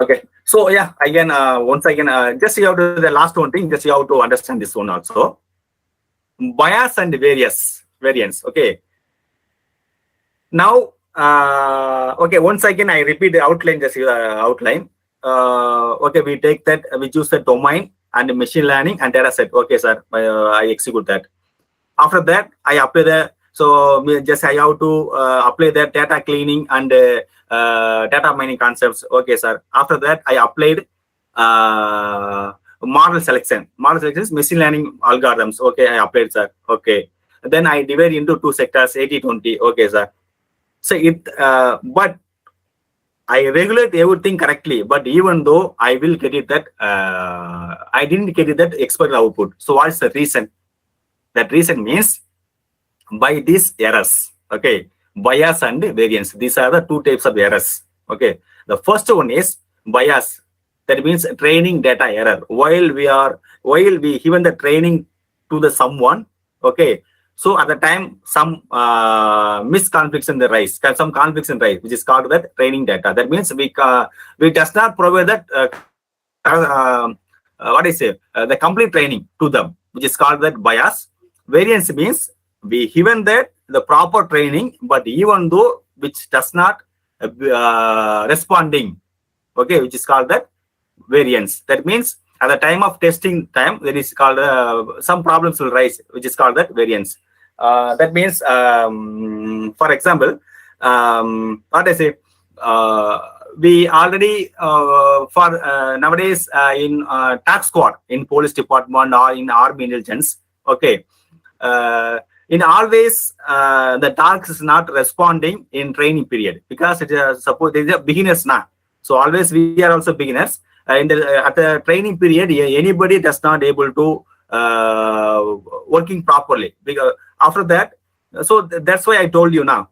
okay, So yeah, again, once again, just you have to the last one thing, just you have to understand this one also. Bias and variance. Okay. Now, okay, once again, I repeat the outline, just outline. Okay, we take that, we choose the domain and machine learning and data set. Okay, sir, I execute that. After that, I apply the, so just I have to apply the data cleaning and data mining concepts. Okay, sir. After that, I applied model selection. Model selection is machine learning algorithms. Okay, I applied, sir. Okay. Then I divide into two sectors, 80-20. Okay, sir. So it, but I regulate everything correctly. But even though I will get it that, I didn't get it that expected output. So what's the reason? That reason means by these errors, okay, bias and variance. These are the two types of errors. Okay, the first one is bias. That means training data error. While we given the training to the someone, okay. So at the time, some misconflicts in the rise, some conflicts in rise, which is called that training data. That means we does not provide that the complete training to them, which is called that bias. Variance means we given that the proper training, but even though which does not responding, okay, which is called that variance. That means at the time of testing time, there is called some problems will rise, which is called that variance. That means, for example, what I say, we already for nowadays in tax squad in police department or in army intelligence, okay. In always the task is not responding in training period because it is suppose they are beginners now. So always we are also beginners. At the training period, anybody does not able to working properly because after that. So that's why I told you now.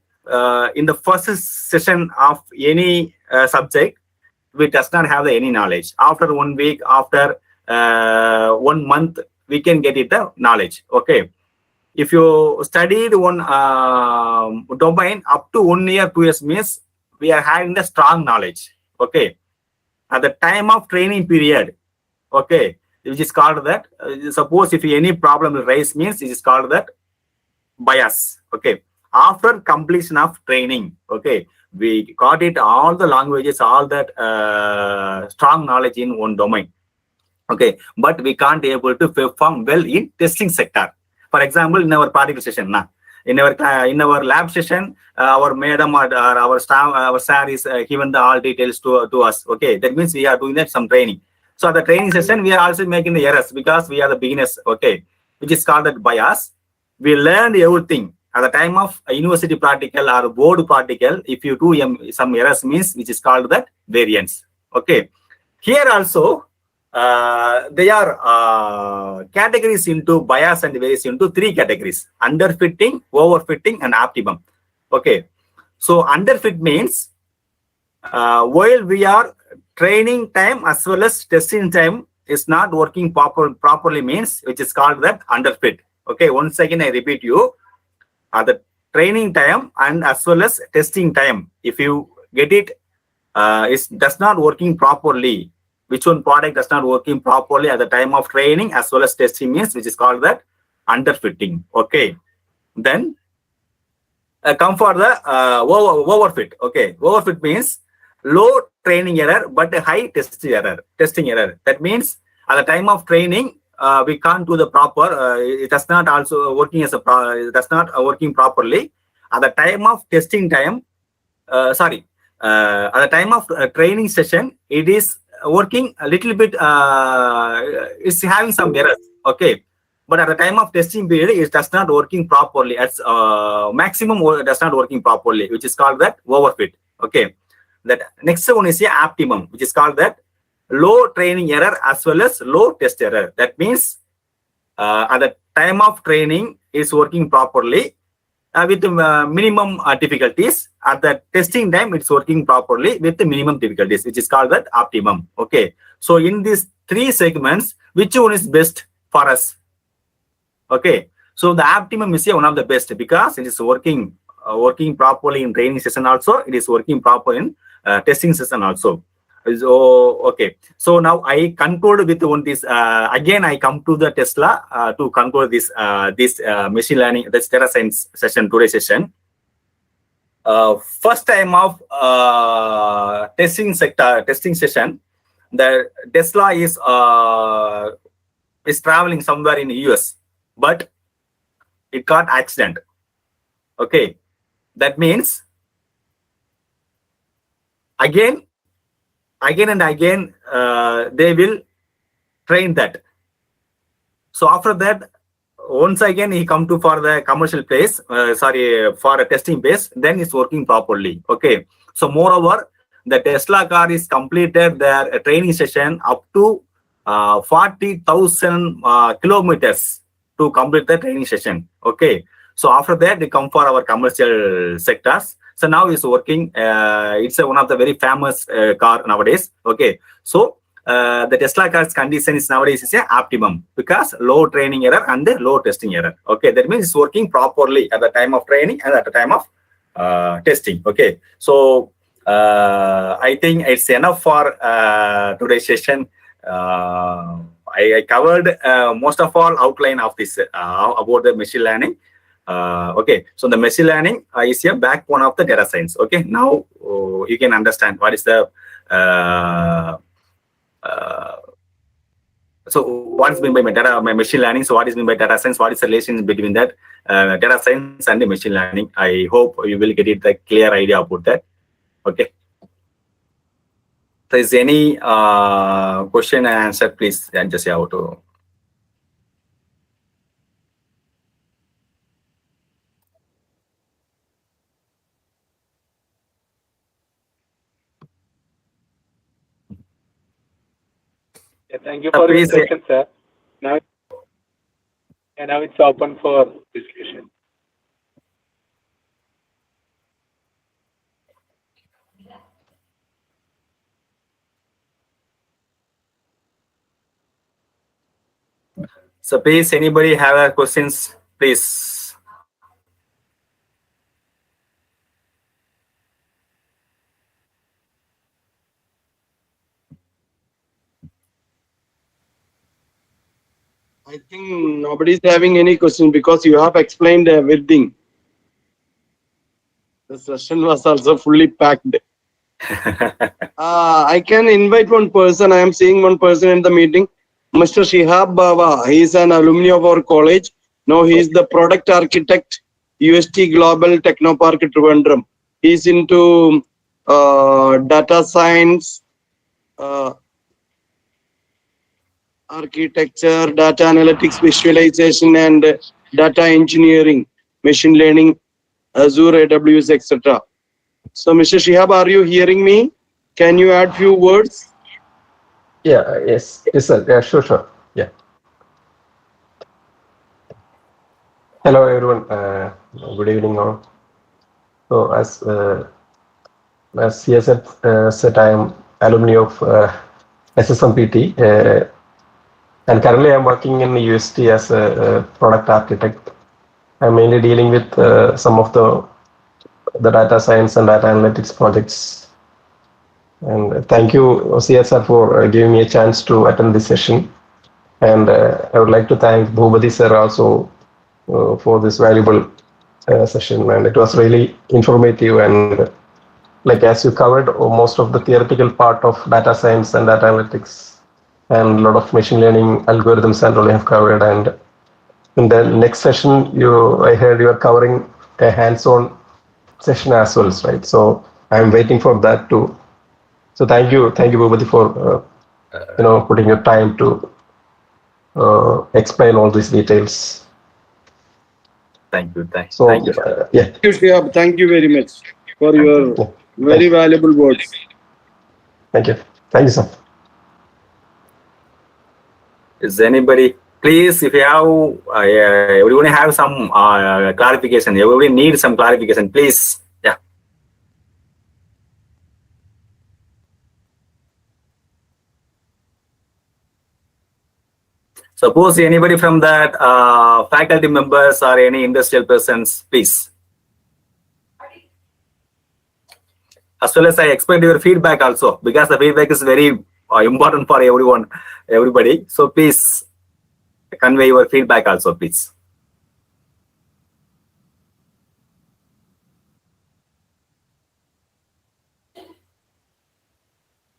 In the first session of any subject, we does not have any knowledge. After 1 week, after 1 month, we can get it the knowledge. Okay. If you studied one domain up to 1 year, 2 years means we are having the strong knowledge. Okay. At the time of training period, okay, which is called that. Suppose if any problem will rise means it is called that bias. Okay. After completion of training, okay, we got it all the languages, all that strong knowledge in one domain. Okay, but we can't able to perform well in testing sector. For example, in our particle session, in our lab session, our madam or our staff, our sir is given the all details to us. Okay, that means we are doing that some training. So at the training session, we are also making the errors because we are the beginners. Okay, which is called that bias. We learned everything at the time of a university practical or board practical. If you do some errors means which is called that variance. Okay, here also. They are categories into bias and variance into 3 categories: underfitting, overfitting, and optimum. Okay, so underfit means while we are training time as well as testing time is not working properly means which is called that underfit. Okay, once again I repeat you, the training time and as well as testing time, if you get it, does not working properly. Which one product does not working properly at the time of training as well as testing means which is called that underfitting. Okay, then come for the overfit. Okay, overfit means low training error but high testing error. That means at the time of training we can't do the proper. It does not also working as it does not working properly. At the time of testing time, at the time of training session, it is working a little bit, it's having some errors. Okay, but at the time of testing period, it does not working properly. At maximum, it does not working properly, which is called that overfit. Okay, that next one is the optimum, which is called that low training error as well as low test error. That means at the time of training, is working properly. With minimum difficulties. At the testing time, it's working properly with the minimum difficulties, which is called that optimum. Okay. So in these 3 segments, which one is best for us? Okay. So the optimum is one of the best because it is working properly in training session also. It is working proper in testing session also. So okay. So now I conclude with one this. Again, I come to the Tesla to conclude this machine learning, this data science session, today's session. First time of testing session, the Tesla is traveling somewhere in the US, but it got accident. Okay, that means again and again they will train that. So after that, once again he come to for the commercial place, for a testing base, then it's working properly. Okay, so moreover, the Tesla car is completed their training session up to 40,000 kilometers to complete the training session. Okay, so after that they come for our commercial sectors. So now it's working. It's one of the very famous car nowadays. Okay, so the Tesla car's condition is nowadays is optimum because low training error and low testing error. Okay, that means it's working properly at the time of training and at the time of testing. Okay, so I think it's enough for today's session. I covered most of all outline of this about the machine learning. Okay, so the machine learning is a backbone of the data science. Okay, now you can understand what is the so what is meant by machine learning. So what is meant by data science? What is the relation between that data science and the machine learning? I hope you will get it the clear idea about that. Okay. If there is any question and answer, please just say out to. Yeah, thank you for the introduction, sir. Now it's open for discussion. So please, anybody have questions, please. I think nobody is having any question because you have explained everything. The session was also fully packed. I can invite one person. I am seeing one person in the meeting. Mr. Shihab Baba. He is an alumni of our college. Now he is the product architect, UST Global Technopark Trivandrum. He is into data science, architecture, data analytics, visualization, and data engineering, machine learning, Azure, AWS, etc. So, Mr. Shihab, are you hearing me? Can you add few words? Yeah, yes, sir. Yeah, sure. Yeah. Hello, everyone. Good evening, all. So, as CSF said, I am alumni of SSMPT, and currently I'm working in UST as a product architect. I'm mainly dealing with some of the data science and data analytics projects. And thank you, CSR, for giving me a chance to attend this session. And I would like to thank BOOPATHY sir also for this valuable session. And it was really informative. And like as you covered most of the theoretical part of data science and data analytics and a lot of machine learning algorithms and all you have covered. And in the next session, I heard you are covering a hands-on session as well, right? So I'm waiting for that too. So thank you, BOOPATHY, for putting your time to explain all these details. Thank you. Thank you, Shihab. Thank you very much for your very valuable words. Thank you, sir. Is anybody, please, if you have, everyone have some clarification, everybody needs some clarification, please. Yeah. Suppose anybody from that faculty members or any industrial persons, please. as well as I expect your feedback also, because the feedback is very important for everybody. So please convey your feedback also, please.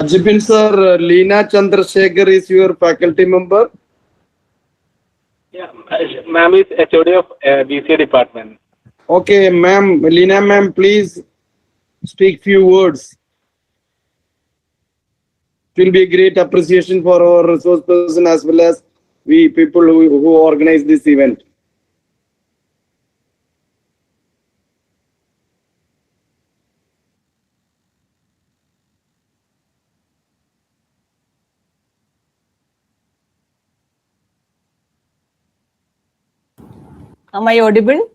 JIBIN sir, Leena Chandrasekhar is your faculty member. Yeah, ma'am is HOD of BCA department. Okay, ma'am, Leena ma'am, please speak few words. It will be a great appreciation for our resource person as well as we people who organize this event. Am I audible?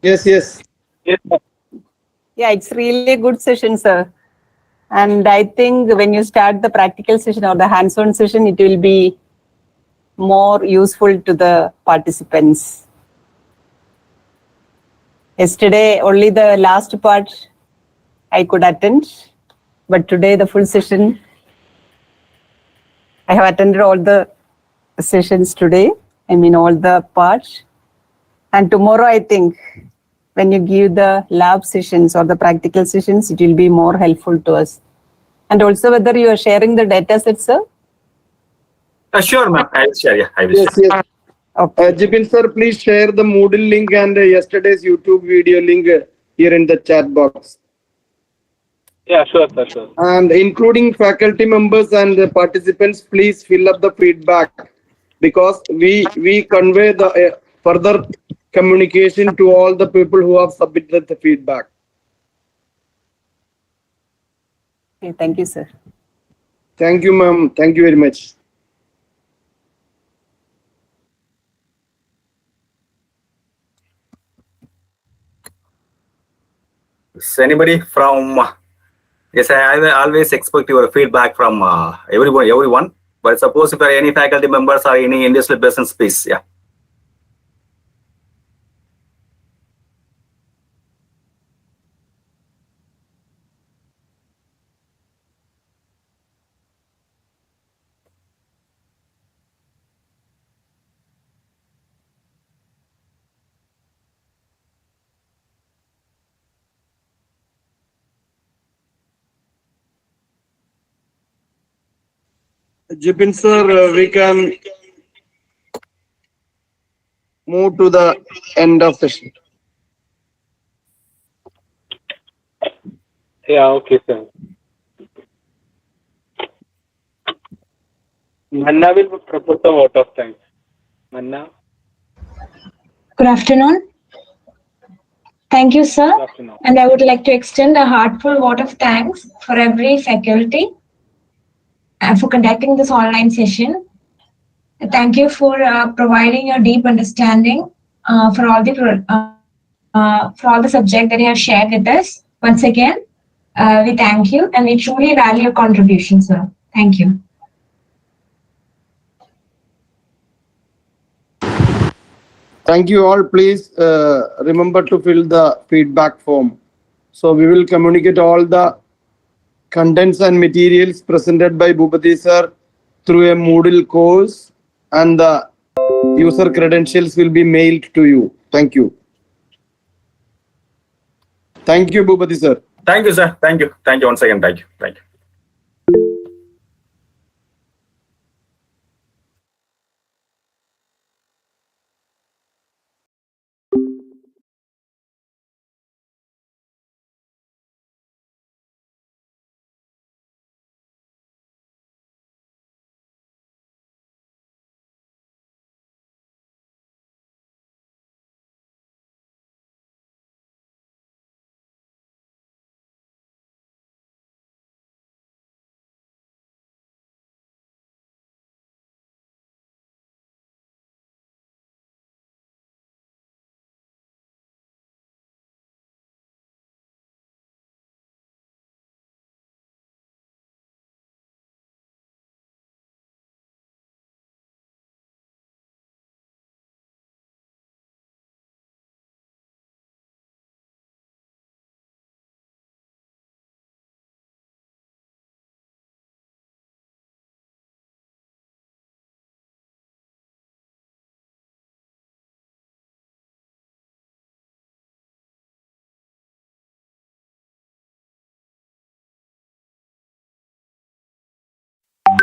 Yes, yes. Yes, ma'am. Yeah, it's really a good session, sir. And I think when you start the practical session or the hands-on session, it will be more useful to the participants. Yesterday, only the last part I could attend, but today the full session, I have attended all the sessions today. I mean, all the parts. And tomorrow, I think, when you give the lab sessions or the practical sessions, it will be more helpful to us. And also whether you are sharing the data set, sir? Sure, ma'am. I will share. Yeah, I will Yes, share. yes. Okay. JIBIN sir, please share the Moodle link and yesterday's YouTube video link here in the chat box. Yeah, sure, sir, sure. And including faculty members and the participants, please fill up the feedback, because we convey the further communication to all the people who have submitted the feedback. Okay, thank you, sir. Thank you, ma'am. Thank you very much. Is anybody from? Yes, I will always expect your feedback from everyone. But suppose if there are any faculty members or any industrial persons, please, yeah. JIBIN sir, we can move to the end of session. Yeah, okay, sir. Manna will propose the vote of thanks. Manna, Good afternoon. Thank you, sir. good afternoon. And I would like to extend a heartfelt vote of thanks for every faculty for conducting this online session. Thank you for providing your deep understanding for all the subject that you have shared with us. Once again, we thank you and we truly value your contribution, sir. Thank you. Thank you all. Please remember to fill the feedback form. So we will communicate all the contents and materials presented by BOOPATHY sir through a Moodle course, and the user credentials will be mailed to you. Thank you. Thank you, BOOPATHY sir. Thank you, sir. Thank you. Thank you once again. Thank you. Thank you.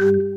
you.